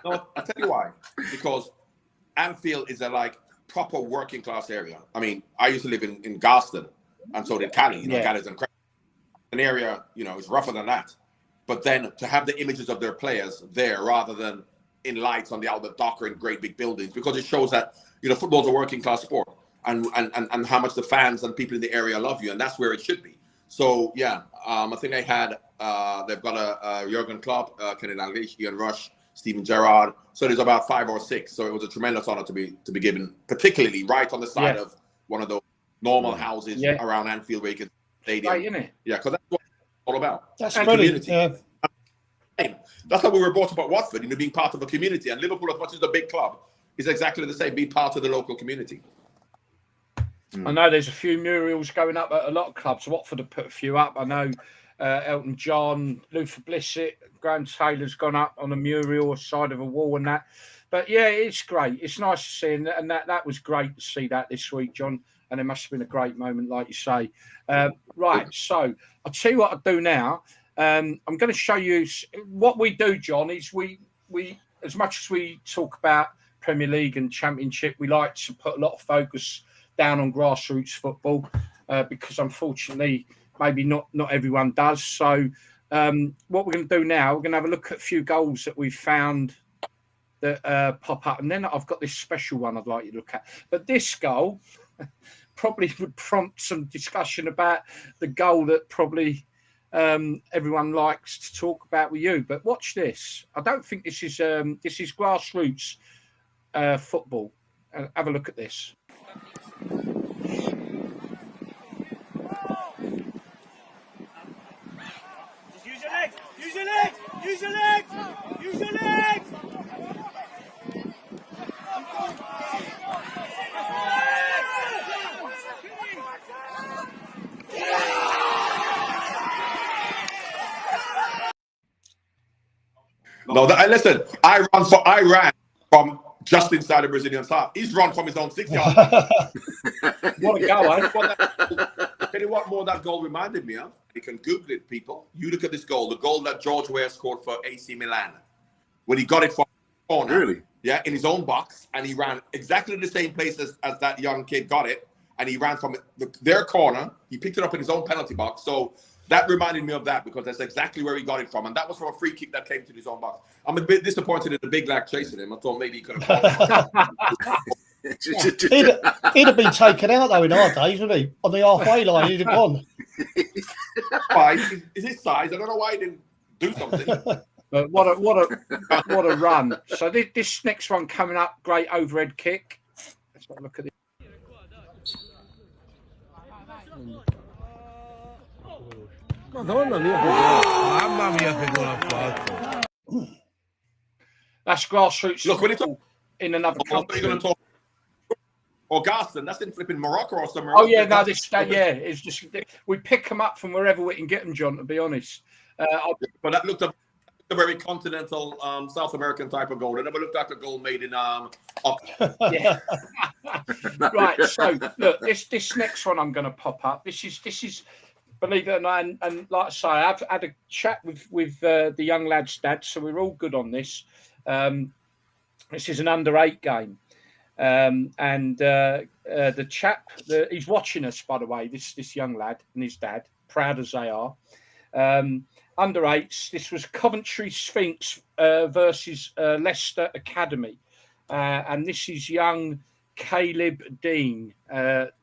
No, I'll tell you why. Because Anfield is a proper working class area. I mean, I used to live in Garston, and so did Cali. Cali's an area, is rougher than that. But then to have the images of their players there rather than in lights on the Albert Docker in great big buildings, because it shows that football's a working class sport, and how much the fans and people in the area love you, and that's where it should be. So yeah, I think they've got a Jurgen Klopp, Kenny Dalglish, Ian Rush, Steven Gerrard. So there's about 5 or 6. So it was a tremendous honor to be given, particularly right on the side of one of those normal houses around Anfield where you can stadium. Right, isn't it? Yeah, because that's what it's all about. That's brilliant. That's how we were brought up at Watford, being part of a community. And Liverpool, as much as a big club, is exactly the same, being part of the local community. I know there's a few murals going up at a lot of clubs. Watford have put a few up. I know Elton John, Luther Blissett, Graham Taylor's gone up on a mural side of a wall and that. But yeah, it's great. It's nice to see, and that was great to see that this week, John. And it must have been a great moment, like you say. Right, so I'll tell you what I'll do now. I'm going to show you what we do, John, is we as much as we talk about Premier League and Championship, we like to put a lot of focus down on grassroots football because unfortunately maybe not everyone does. So what we're going to do now, we're going to have a look at a few goals that we've found that pop up, and then I've got this special one I'd like you to look at. But this goal probably would prompt some discussion about the goal that probably everyone likes to talk about with you. But watch this. I don't think this is grassroots football. Have a look at this. Use your legs! Use your legs! Use your legs! Use your legs! No, listen. I ran from just inside the Brazilian half. He's run from his own 6 yard. What a goal! Tell you what more that goal reminded me of. You can Google it, people. You look at this goal, the goal that George Weah scored for AC Milan, when he got it from the corner. Really? Yeah, in his own box, and he ran exactly the same place as that young kid got it, and he ran from their corner. He picked it up in his own penalty box. So that reminded me of that because that's exactly where he got it from. And that was from a free kick that came to his own box. I'm a bit disappointed in the big lad chasing him. I thought maybe he could have he'd have been taken out, though, in our days, wouldn't he? On the halfway line, he'd have gone. Is his size? I don't know why he didn't do something. But what a run. So this next one coming up, great overhead kick. Let's have a look at it. That's grassroots. Look, when it's in another country. You're going to talk Gaston, that's in flipping Morocco or somewhere. Oh yeah, no, it's just we pick them up from wherever we can get them, John. To be honest, but that looked a very continental South American type of goal. I never looked like a goal made in yeah. Right. So look, this next one I'm going to pop up. This is. Believe it or not, and like I say, I've had a chat with the young lad's dad, so we're all good on this. This is an under-8 game, and the chap, he's watching us, by the way. This young lad and his dad, proud as they are. Under-8s. This was Coventry Sphinx versus Leicester Academy, and this is young Caleb Dean.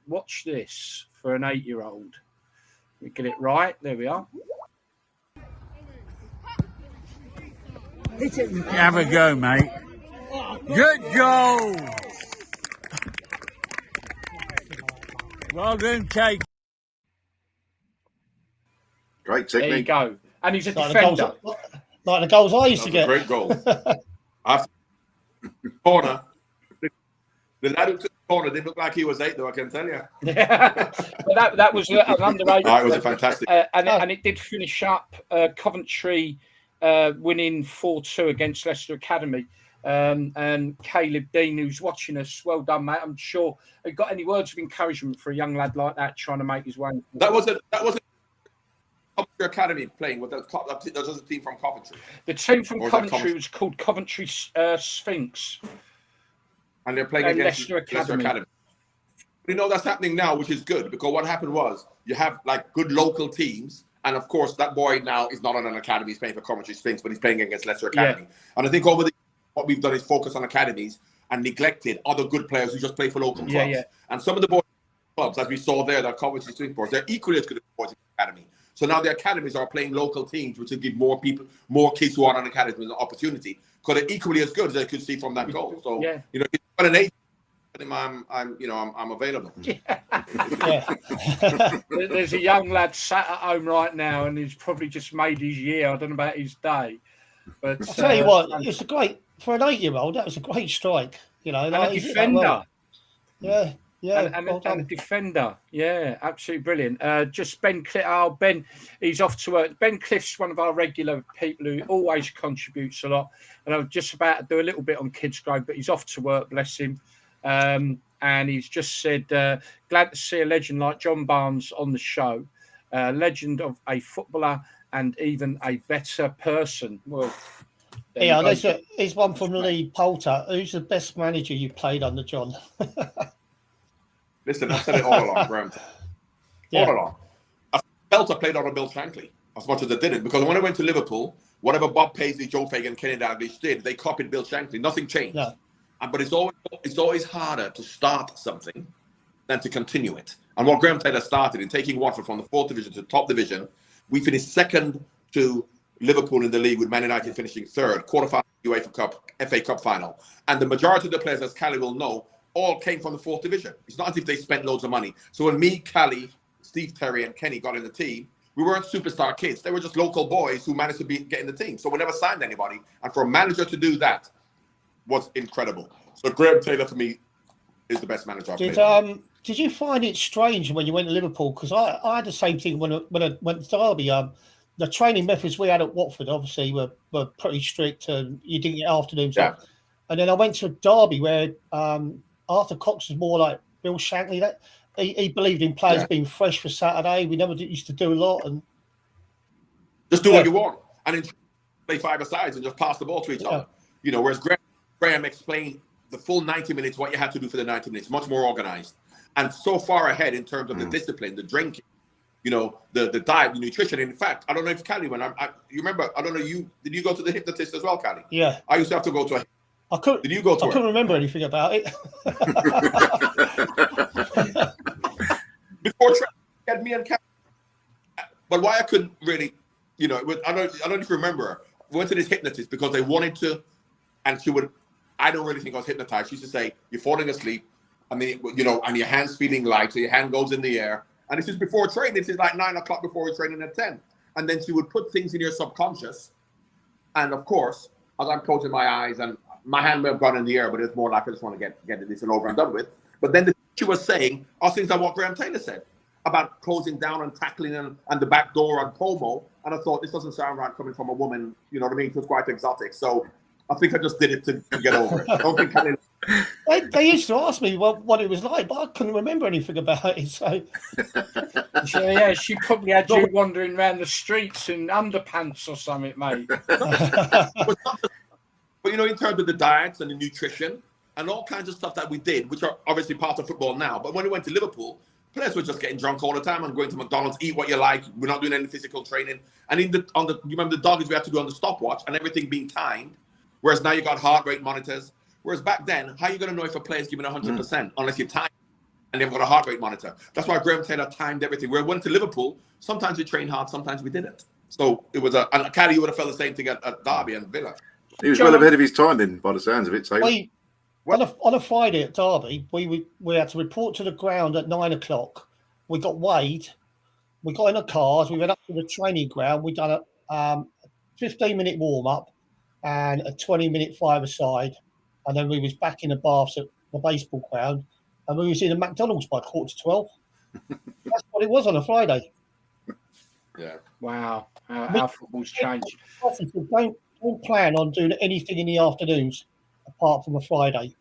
Watch this for an 8-year-old. We get it right. There we are. Have a go, mate. Good goal. Well done, Kate. Great technique. There you go. And he's a Like defender. The goals I used to get. Great goal. After corner. The lad who took the corner didn't look like he was 8, though, I can tell you. Yeah. But that was an under-8. It was a fantastic. And it did finish up Coventry winning 4-2 against Leicester Academy. And Caleb Dean, who's watching us, well done, mate. I'm sure. Have you got any words of encouragement for a young lad like that trying to make his way? That was a Coventry Academy playing with that was a team from Coventry. The team from Coventry was called Coventry Sphinx. And they're playing against Leicester Academy. You know, that's happening now, which is good, because what happened was you have like good local teams. And of course, that boy now is not on an academy. He's playing for Coventry Sphinx, but he's playing against Leicester Academy. Yeah. And I think what we've done is focus on academies and neglected other good players who just play for local clubs. Yeah. And some of the boys clubs, as we saw there, that Coventry Sphinx boys, they're equally as good as the boys in the academy. So now the academies are playing local teams, which will give more kids who are on academies an opportunity, because they're equally as good as they could see from that goal. So you know, if you've got an age, I'm available. Yeah. There's a young lad sat at home right now, and he's probably just made his year. I don't know about his day, but I'll tell you what, it's a great for an 8-year-old. That was a great strike. You know, and a defender. Yeah. Yeah, and a defender. Yeah, absolutely brilliant. Just Ben Cliff. Ben, he's off to work. Ben Cliff's one of our regular people who always contributes a lot. And I'm just about to do a little bit on Kidsgrove, but he's off to work, bless him. And he's just said, glad to see a legend like John Barnes on the show. Legend of a footballer and even a better person. Well, yeah, there's one from Lee Poulter. Who's the best manager you played under, John? Listen, I said it all along, Graham. All along. I felt I played on a Bill Shankly as much as I didn't, because when I went to Liverpool, whatever Bob Paisley, Joe Fagan, Kenny Dalglish did, they copied Bill Shankly. Nothing changed. No. But it's always harder to start something than to continue it. And what Graham Taylor started in taking Watford from the 4th division to the top division, we finished second to Liverpool in the league, with Man United finishing 3rd, quarterfinal UEFA Cup, FA Cup final. And the majority of the players, as Cally will know, all came from the 4th division. It's not as if they spent loads of money. So when me, Cally, Steve Terry, and Kenny got in the team, we weren't superstar kids. They were just local boys who managed to get in the team. So we never signed anybody. And for a manager to do that was incredible. So Graham Taylor, for me, is the best manager I've played. Did you find it strange when you went to Liverpool? Because I had the same thing when I went to Derby. The training methods we had at Watford, obviously, were pretty strict, and you didn't get afternoons off. And then I went to Derby, where Arthur Cox was more like Bill Shankly. That he believed in players being fresh for Saturday. We never used to do a lot, and just do what you want, and then play 5-a-sides and just pass the ball to each other. You know, whereas Graham explained the full 90 minutes, what you had to do for the 90 minutes, much more organized, and so far ahead in terms of the discipline, the drinking, the diet, the nutrition. In fact, I don't know if Cally, you remember, I don't know, did you go to the hypnotist as well, Cally? Yeah. I used to have to go to a... Did you go to I couldn't remember anything about it. Before training, had me and Cally. But why I couldn't really, I don't know if you remember, we went to this hypnotist because they wanted to, and she would, I don't really think I was hypnotized. She used to say, you're falling asleep, and then, and your hand's feeling light, so your hand goes in the air. And this is before training. This is like 9 o'clock before we're training at 10. And then she would put things in your subconscious. And of course, as I'm closing my eyes, and my hand may have gone in the air, but it's more like I just want to get this and over and done with. But then she was saying all things like what Graham Taylor said about closing down and tackling and the back door and Pomo. And I thought, this doesn't sound right coming from a woman, you know what I mean? It was quite exotic. So I think I just did it to get over it. I don't think they used to ask me what it was like, but I couldn't remember anything about it. So yeah, she probably had you wandering around the streets in underpants or something, mate. But in terms of the diets and the nutrition and all kinds of stuff that we did, which are obviously part of football now. But when we went to Liverpool, players were just getting drunk all the time and going to McDonald's, eat what you like. We're not doing any physical training. And you remember the doggies we had to do on the stopwatch and everything being timed. Whereas now you got heart rate monitors. Whereas back then, how are you going to know if a player's giving 100% unless you time and they've got a heart rate monitor? That's why Graham Taylor timed everything. When we went to Liverpool, sometimes we trained hard, sometimes we didn't. So it was and Cally, you would have felt the same thing at Derby and Villa. He was well ahead of his time then, by the sounds of it. So on a Friday at Derby, we had to report to the ground at 9 o'clock. We got weighed. We got in the cars. We went up to the training ground. We done a 15-minute warm-up and a 20-minute five-a-side. And then we was back in the baths at the baseball ground. And we was in the McDonald's by 11:45. That's what it was on a Friday. Yeah. Wow. How football's changed. Don't plan on doing anything in the afternoons apart from a Friday.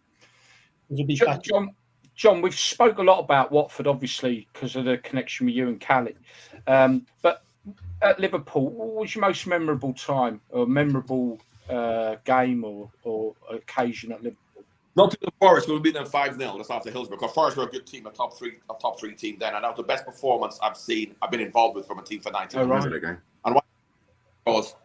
John, we've spoke a lot about Watford, obviously, because of the connection with you and Cally. But at Liverpool, what was your most memorable time or memorable game or occasion at Liverpool? Not to the Forest, we'll beat them 5-0. That's after Hillsborough. Because Forest were a good team, a top three team then, and that was the best performance I've been involved with from a team for 90 minutes. Right. And why? Because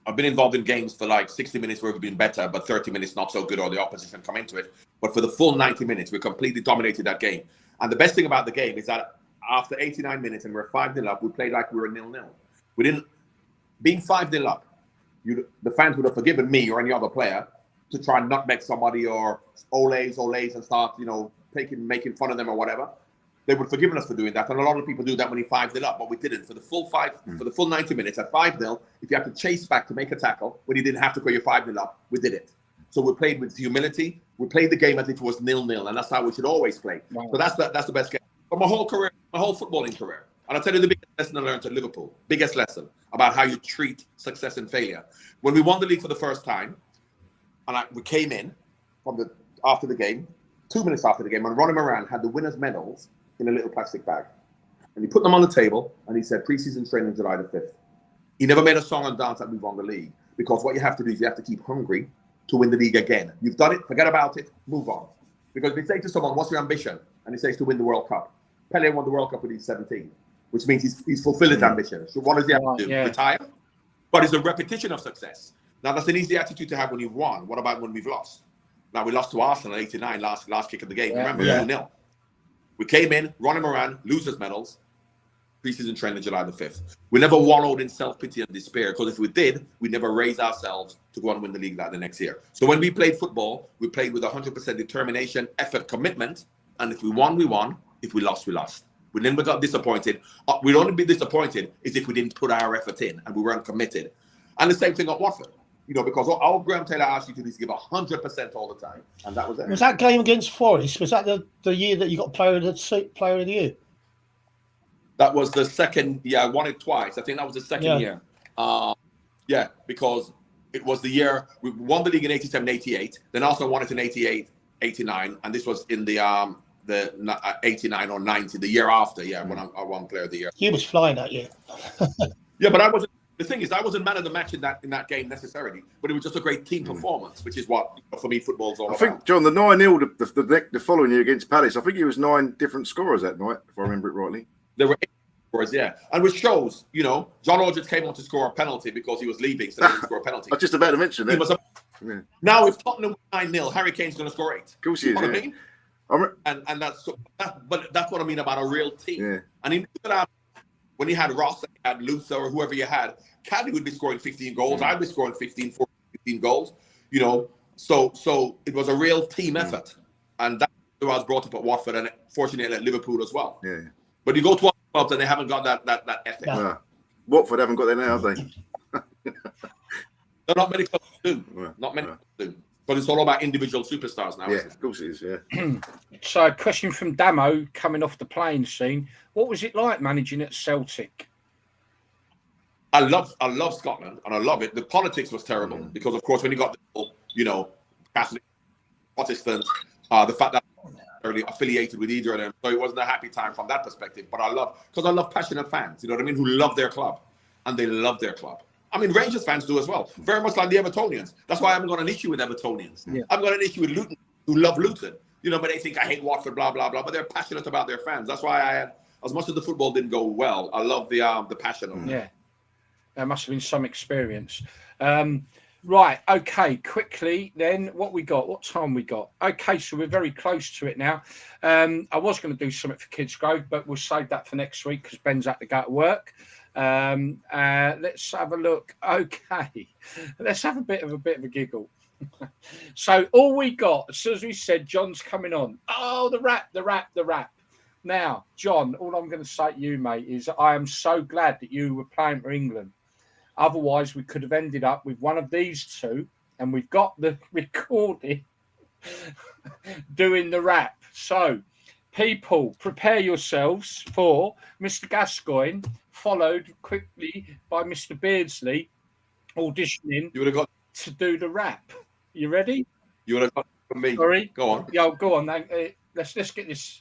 I've been involved in games for like 60 minutes where we've been better, but 30 minutes not so good, or the opposition come into it. But for the full 90 minutes, we completely dominated that game. And the best thing about the game is that after 89 minutes and we're 5-0 up, we played like we were 0-0. We didn't, being 5-0 up, the fans would have forgiven me or any other player to try and nutmeg somebody or olays and start, making fun of them or whatever. They would have forgiven us for doing that. And a lot of people do that when you're 5-0 up, but we didn't. For the full 90 minutes at 5-0, if you have to chase back to make a tackle, when you didn't have to go, you're 5-0 up, we did it. So we played with humility. We played the game as if it was 0-0, and that's how we should always play. Wow. So that's the best game. But my whole footballing career, and I'll tell you the biggest lesson I learned at Liverpool, biggest lesson about how you treat success and failure. When we won the league for the first time, and we came in after the game, 2 minutes after the game, and Ronnie Moran had the winners' medals in a little plastic bag. And he put them on the table, and he said, pre-season training July the 5th. He never made a song and dance that we won the league, because what you have to do is you have to keep hungry to win the league again. You've done it, forget about it, move on. Because if you say to someone, what's your ambition? And he says to win the World Cup. Pele won the World Cup when he's 17, which means he's fulfilled his ambition. So what does he have to do? Yeah. Retire? But it's a repetition of success. Now, that's an easy attitude to have when you've won. What about when we've lost? Now, we lost to Arsenal in 89, last kick of the game. Yeah. Remember, 2-0. We came in, Ronnie Moran, losers medals, pre-season training July the 5th. We never wallowed in self-pity and despair, because if we did, we'd never raise ourselves to go and win the league the next year. So when we played football, we played with 100% determination, effort, commitment, and if we won, we won. If we lost, we lost. We never got disappointed. We'd only be disappointed is if we didn't put our effort in and we weren't committed. And the same thing at Watford. Because all Graham Taylor asked you to do is give 100% all the time, and that was it. Was that game against Forest? Was that the year that you got Player of the Year? That was the second. Yeah, I won it twice. I think that was the second year. Because it was the year we won the league in 87, 88. Then also won it in 88, 89, and this was in the 89 or 90, the year after. Yeah, when I won Player of the Year. He was flying that year. Yeah, but I wasn't. The thing is, I wasn't man of the match in that game necessarily, but it was just a great team performance, which is what, for me, football's all about. I think, John, the 9-0 the following year against Palace, I think it was 9 different scorers that night, if I remember it rightly. There were Yeah, and which shows, John Hodges came on to score a penalty because he was leaving, so he didn't score a penalty. I was just about to mention that. Now, if Tottenham win 9-0, Harry Kane's going to score 8. Of course he is. What I mean? And that's what I mean about a real team. Yeah. And in when you had Ross, you had Luther, or whoever you had, Caddy would be scoring 15 goals. I'd be scoring 15 goals. So it was a real team effort, and that's who I was brought up at Watford, and fortunately at Liverpool as well. Yeah. But you go to other clubs and they haven't got that ethic. No. Watford haven't got that now, have they? Not many clubs do. Not many clubs do. But it's all about individual superstars now. Yeah, isn't it? of course it is. Yeah. So, a question from Damo coming off the playing scene. What was it like managing at Celtic? I love Scotland, and I love it. The politics was terrible because, of course, when you got the Catholic, Protestant, the fact that really affiliated with either of them, so it wasn't a happy time from that perspective. But I love passionate fans. You know what I mean? Who love their club, and they love their club. I mean, Rangers fans do as well. Very much like the Evertonians. That's why I haven't got an issue with Evertonians. Yeah. I've got an issue with Luton, who love Luton. But they think I hate Watford, blah blah blah. But they're passionate about their fans. That's why I had, as much as the football didn't go well, I love the passion of it. Yeah, there must have been some experience. Right, okay, quickly then, what time we got? Okay, so we're very close to it now. I was going to do something for Kids Grove, but we'll save that for next week because Ben's had to go to work. Let's have a look. Okay, let's have a bit of a giggle. So all we got, as soon as we said John's coming on, the rap. Now, John, all I'm going to say to you, mate, is I am so glad that you were playing for England. Otherwise, we could have ended up with one of these two, and we've got the recording doing the rap. So, people, prepare yourselves for Mr. Gascoigne, followed quickly by Mr. Beardsley, auditioning to do the rap. You ready? You would have got from me. Sorry? Go on. Yeah, go on. Let's get this.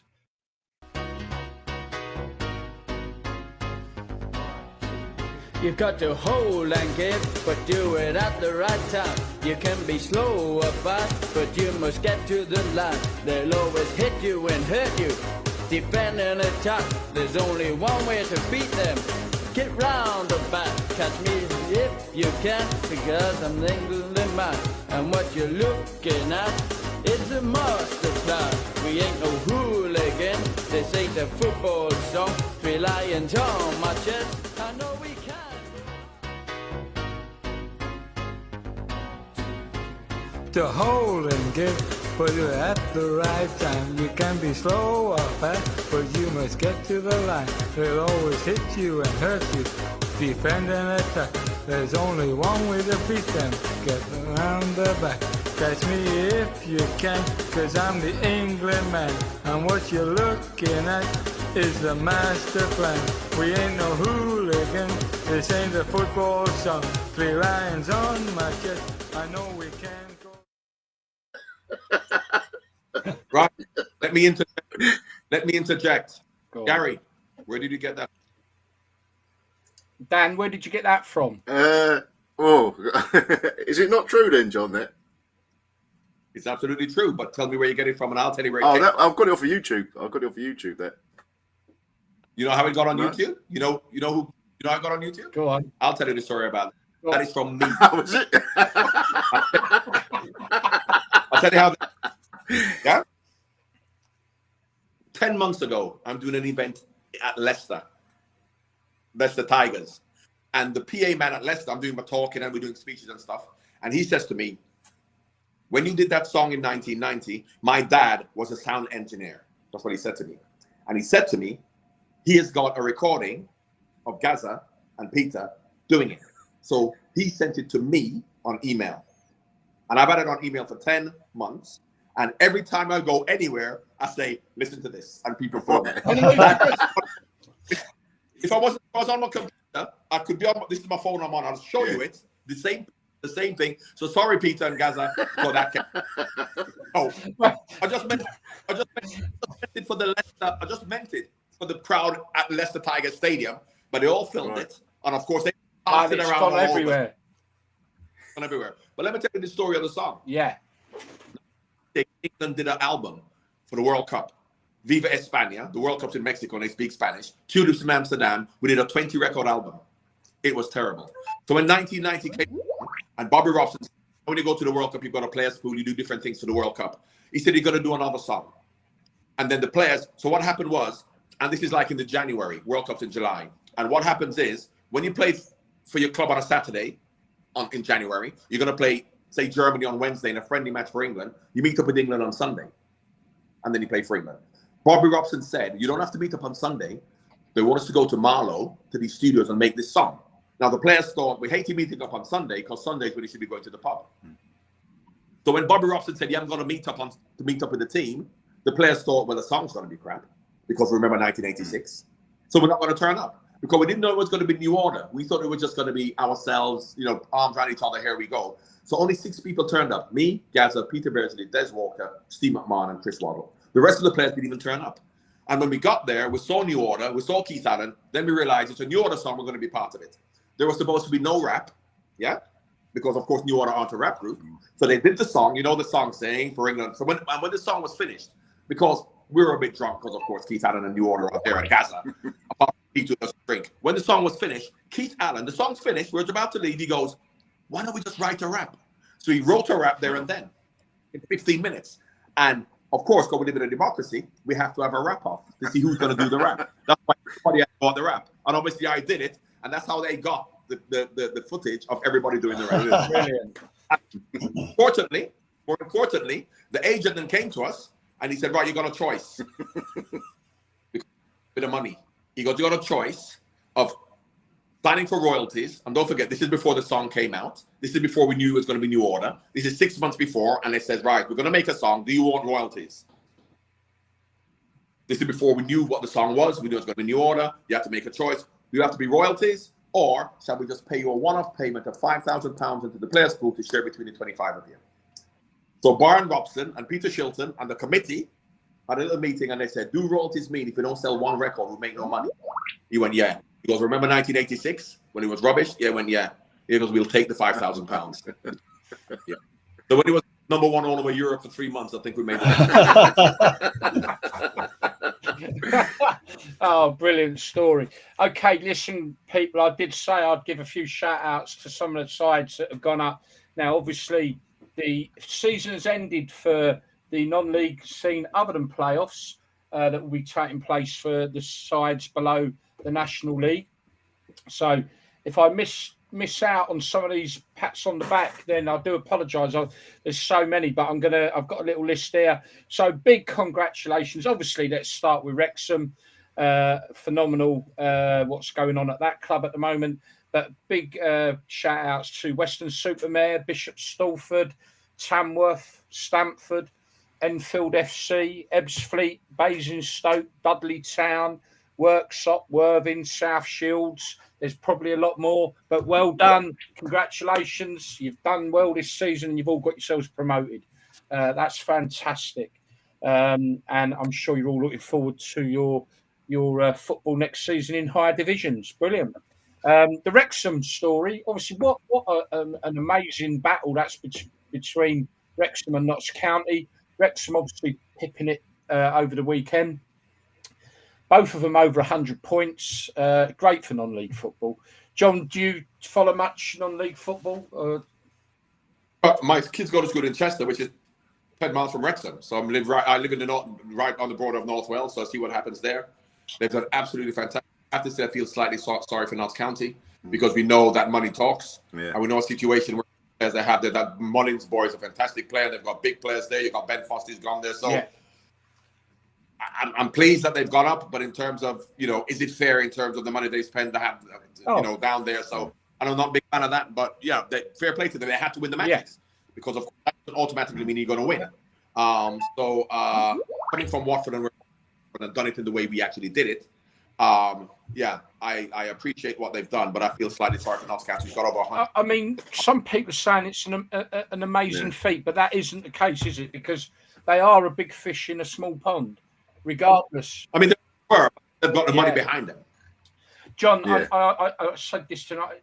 You've got to hold and give, but do it at the right time. You can be slow or fast, but you must get to the line. They'll always hit you and hurt you. Defend and attack, there's only one way to beat them. Get round the back, catch me if you can, because I'm England man. And what you're looking at is a master plan. We ain't no hooligan, this ain't a football song. 3 lions on my chest, I know we can. To hold and give, but you're at the right time. You can be slow or fast, but you must get to the line. They'll always hit you and hurt you. Defend and attack. There's only one way to beat them. Get around the back. Catch me if you can, cause I'm the England man. And what you're looking at is the master plan. We ain't no hooligan, this ain't a football song. 3 lions on my chest, I know we can go. Right. Let me interject. Gary, where did you get that? Dan, where did you get that from? Is it not true then, John? That it's absolutely true, but tell me where you get it from, and I'll tell you where it came from. I've got it off of YouTube. That. You know how it got on YouTube? You know how it got on YouTube? Go on. I'll tell you the story about it. That is from me. How was it? I'll tell you how. Yeah. 10 months ago, I'm doing an event at Leicester Tigers, and the PA man at Leicester, I'm doing my talking and we're doing speeches and stuff, and he says to me, "When you did that song in 1990, my dad was a sound engineer." That's what he said to me, and he said to me, he has got a recording of Gaza and Peter doing it. So he sent it to me on email, and I've had it on email for 10 months. And every time I go anywhere, I say, "Listen to this," and people follow. If I was on my computer, I could be on. This is my phone I'm on. I'll show you it. The same thing. So sorry, Peter and Gaza, for that. Oh, I just meant it for the Leicester. I just meant it for the crowd at Leicester Tigers Stadium. But they all filmed it, and of course they passed it around all everywhere. But let me tell you the story of the song. Yeah. England did an album for the World Cup. Viva España, the World Cup's in Mexico, and they speak Spanish. Tulips from Amsterdam, we did a 20-record album. It was terrible. So when 1990 came, and Bobby Robson said, when you go to the World Cup, you've got a players pool, you do different things to the World Cup. He said, you're going to do another song. And then the players, so what happened was, and this is like in the January, World Cup's in July. And what happens is, when you play for your club on a Saturday in January, you're going to play, say, Germany on Wednesday in a friendly match for England. You meet up with England on Sunday, and then you play for England. Bobby Robson said, you don't have to meet up on Sunday. They want us to go to Marlow, to these studios, and make this song. Now, the players thought, we hate you meeting up on Sunday, because Sunday is when you should be going to the pub. So when Bobby Robson said, yeah, I'm going to meet up with the team, the players thought, well, the song's going to be crap, because remember 1986. So we're not going to turn up, because we didn't know it was going to be New Order. We thought it was just going to be ourselves, arms around each other, here we go. So only 6 people turned up. Me, Gaza, Peter Beardsley, Des Walker, Steve McMahon, and Chris Waddle. The rest of the players didn't even turn up. And when we got there, we saw New Order, we saw Keith Allen, then we realized it's a New Order song, we're going to be part of it. There was supposed to be no rap, yeah? Because, of course, New Order aren't a rap group. So they did the song, the song saying for England. So when the song was finished, because we were a bit drunk, because, of course, Keith Allen and New Order are there at Gaza. To us drink. When the song was finished, Keith Allen, the song's finished, we're about to leave, he goes, why don't we just write a rap? So he wrote a rap there and then, in 15 minutes. And, of course, because we live in a democracy, we have to have a rap-off to see who's going to do the rap. That's why everybody got the rap. And obviously I did it, and that's how they got the footage of everybody doing the rap. Brilliant. More importantly, the agent then came to us, and he said, right, you got a choice. With the money. He goes, you got a choice of signing for royalties. And don't forget, this is before the song came out. This is before we knew it was going to be New Order. This is 6 months before. And it says, right, we're going to make a song. Do you want royalties? This is before we knew what the song was. We knew it was going to be New Order. You have to make a choice. Do you have to be royalties? Or shall we just pay you a one-off payment of £5,000 into the players' pool to share between the 25 of you? So Brian Robson and Peter Shilton and the committee had a little meeting, and they said, do royalties mean if we don't sell one record, we'll make no money? He went, yeah. He goes, remember 1986 when it was rubbish? Yeah, he went, yeah. He goes, we'll take the £5,000. Yeah. So when he was number one all over Europe for 3 months, I think we made it. Oh, brilliant story. Okay, listen, people, I did say I'd give a few shout-outs to some of the sides that have gone up. Now, obviously, the season has ended for the non-league scene other than playoffs that will be taking place for the sides below the National League. So if I miss out on some of these pats on the back, then I do apologise. There's so many, but I've got a little list there. So big congratulations. Obviously, let's start with Wrexham. Phenomenal what's going on at that club at the moment. But big shout outs to Weston-super-Mare, Bishop Stortford, Tamworth, Stamford, Enfield FC, Ebbsfleet, Basingstoke, Dudley Town, Worksop, Worthing, South Shields. There's probably a lot more, but well done. Congratulations. You've done well this season and you've all got yourselves promoted. That's fantastic. And I'm sure you're all looking forward to your football next season in higher divisions. Brilliant. The Wrexham story, obviously, what an amazing battle that's between Wrexham and Notts County. Wrexham obviously pipping it over the weekend. Both of them over 100 points. Great for non-league football. John, do you follow much non-league football? My kids go to school in Chester, which is 10 miles from Wrexham. So I live in the north, right on the border of North Wales. So I see what happens there. They've done absolutely fantastic. I have to say I feel slightly sorry for Notts County because we know that money talks. Yeah. And we know a situation where as they have that Mullins boy is a fantastic player. They've got big players there. You've got Ben Foster's gone there. So yeah. I'm pleased that they've gone up, but in terms of, is it fair in terms of the money they spend to have, down there? So I'm not a big fan of that, but yeah, fair play to them. They had to win the matches because of course that doesn't automatically mean you're going to win. So coming from Watford and done it in the way we actually did it, I appreciate what they've done, but I feel slightly sorry for Notts County. Who's got over 100. I mean, some people are saying it's an amazing feat, but that isn't the case, is it? Because they are a big fish in a small pond, regardless. I mean, they've got the money behind them. John, I said this tonight.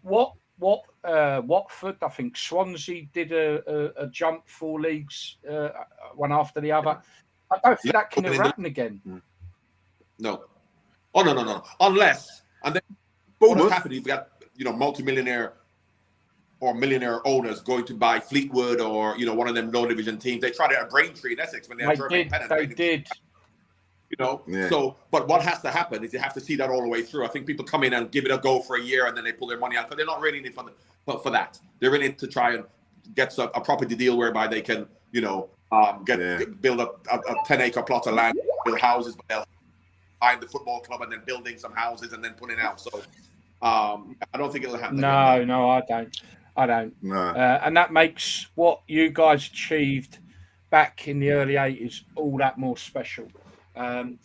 Watford, I think Swansea did a jump 4 leagues, one after the other. I don't think that can ever happen again. No. Oh, no. Unless, and then what has happened, you've got, multi-millionaire or millionaire owners going to buy Fleetwood or, one of them low division teams. They tried it at Braintree in Essex when they had Jermaine Pennant. They did. So, but what has to happen is you have to see that all the way through. I think people come in and give it a go for a year and then they pull their money out, because they're not really in it for that. They're in it to try and get a property deal whereby they can, build a 10-acre plot of land, build houses, but they'll find the football club and then building some houses and then putting it out. So, I don't think it'll happen. No, I don't. No. And that makes what you guys achieved back in the early 80s all that more special. I'm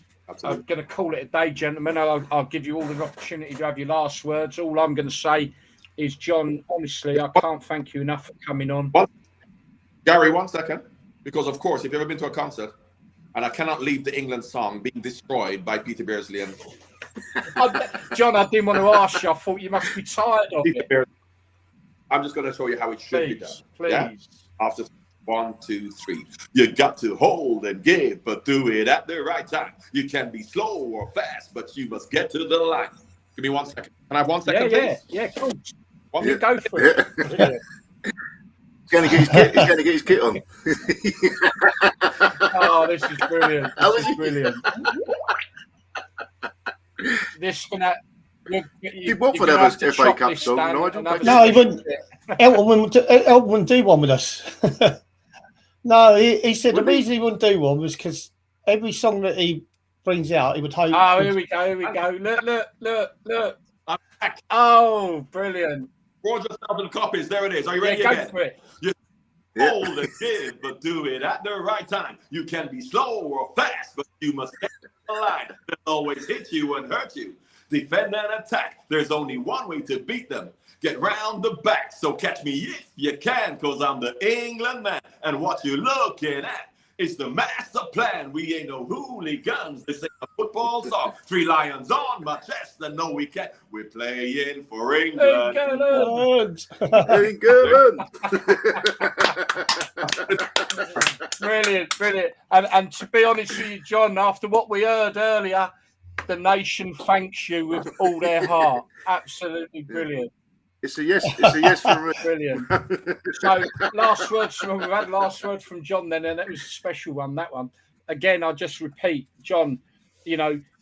going to call it a day, gentlemen. I'll give you all the opportunity to have your last words. All I'm going to say is, John, honestly, I can't thank you enough for coming on. Gary, 1 second. Because, of course, if you've ever been to a concert, and I cannot leave the England song being destroyed by Peter Beardsley. And John, I didn't want to ask you. I thought you must be tired of it. I'm just going to show you how it should be done. Please. Yeah? After 1, 2, 3. You got to hold and give, but do it at the right time. You can be slow or fast, but you must get to the line. Give me 1 second. Can I have 1 second, please? Yeah, cool. You go for it. Yeah. He's going to get his kit on. Oh, this is brilliant. This is brilliant. This gonna. Did Watford have a FA Cup song, Nigel? No, he wouldn't. Elton wouldn't do one with us. No, he said the reason he wouldn't do one was because every song that he brings out, he would hope. Oh, here we go. Look. Oh, brilliant. Forge yourself in copies. There it is. Are you ready go again? for it. Hold and give, but do it at the right time. You can be slow or fast, but you must get to the line. They'll always hit you and hurt you. Defend and attack. There's only one way to beat them. Get round the back. So catch me if you can, because I'm the England man. And what you're looking at is the master plan. We ain't no hooligans. This ain't a football song. 3 lions on my chest. And no, we can't. We're playing for England. England. Brilliant. And to be honest with you, John, after what we heard earlier, the nation thanks you with all their heart. Absolutely brilliant. It's a yes from brilliant. So we've had last word from John then, and it was a special one, that one. Again, I'll just repeat, John,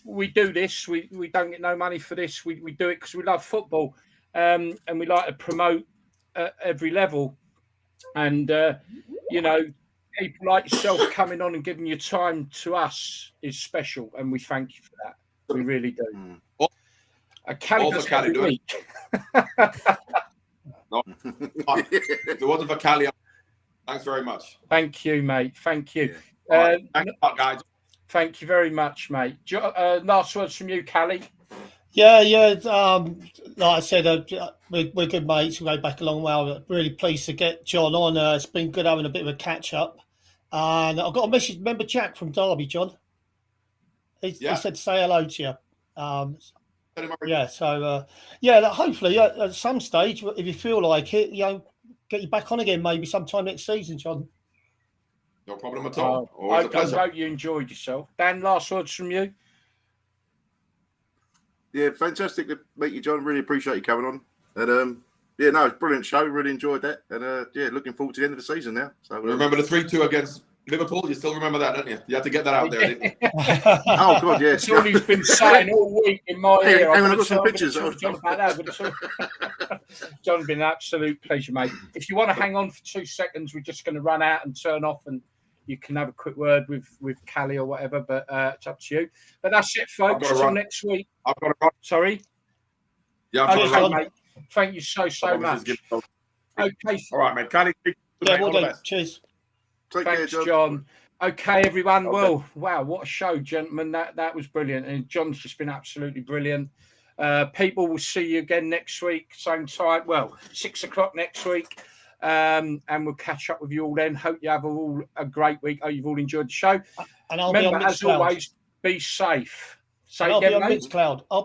we do this, we don't get no money for this, we do it because we love football, and we like to promote at every level. And people like yourself coming on and giving your time to us is special, and we thank you for that. We really do. Cally does every week. No. If it wasn't for Cally, thanks very much. Thank you, mate. Thank you. Thanks a lot, guys. Thank you very much, mate. Last words from you, Cally. Yeah. Like I said, we're good mates. We go back a long way. I'm really pleased to get John on. It's been good having a bit of a catch up. And I've got a message. Remember Jack from Derby, John? He said say hello to you. Hopefully at some stage, if you feel like it, get you back on again, maybe sometime next season, John. No problem at all. I hope you enjoyed yourself. Dan, last words from you. Yeah, fantastic to meet you, John. Really appreciate you coming on. And it's a brilliant show. Really enjoyed that. And looking forward to the end of the season now. So remember the 3-2 against Liverpool? You still remember that, don't you? You had to get that out there, didn't you? Oh, God, yes. Somebody's been saying all week in my ear. I've got some pictures. John's been an absolute pleasure, mate. If you want to hang on for 2 seconds, we're just going to run out and turn off, and you can have a quick word with Cally or whatever, but it's up to you. But that's it, folks. Until next week. I've got to run. Sorry? Yeah, I've got to run. Mate. Thank you so much. Okay. All right, mate. Cally, we'll do. Cheers. Thanks, John. Okay, everyone. Okay. Well, wow, what a show, gentlemen. That was brilliant. And John's just been absolutely brilliant. People will see you again next week, same time. Well, 6:00 next week. And we'll catch up with you all then. Hope you have all a great week. Oh, you've all enjoyed the show. And I'll remember, be on as always, be safe. I'll be on Mixcloud. Oh,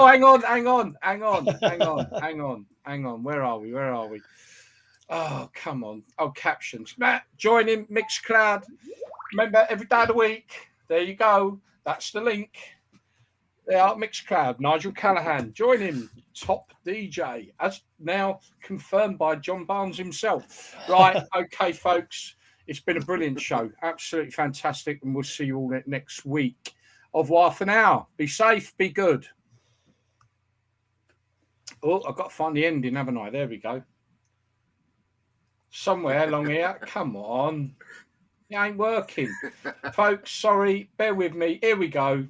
hang on. Where are we? Oh, come on. Oh, captions. Matt, join in Mixcloud. Remember, every day of the week. There you go. That's the link. They are Mixcloud. Nigel Callaghan. Join him. Top DJ. As now confirmed by John Barnes himself. Right. Okay, folks. It's been a brilliant show. Absolutely fantastic. And we'll see you all next week. Au revoir for now. Be safe. Be good. Oh, I've got to find the ending, haven't I? There we go. Somewhere along here. Come on. It ain't working. Folks, sorry. Bear with me. Here we go.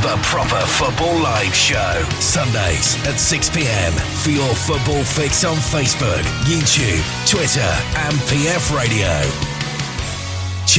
The Proper Football Live Show. Sundays at 6 p.m. for your football fix on Facebook, YouTube, Twitter and PF Radio.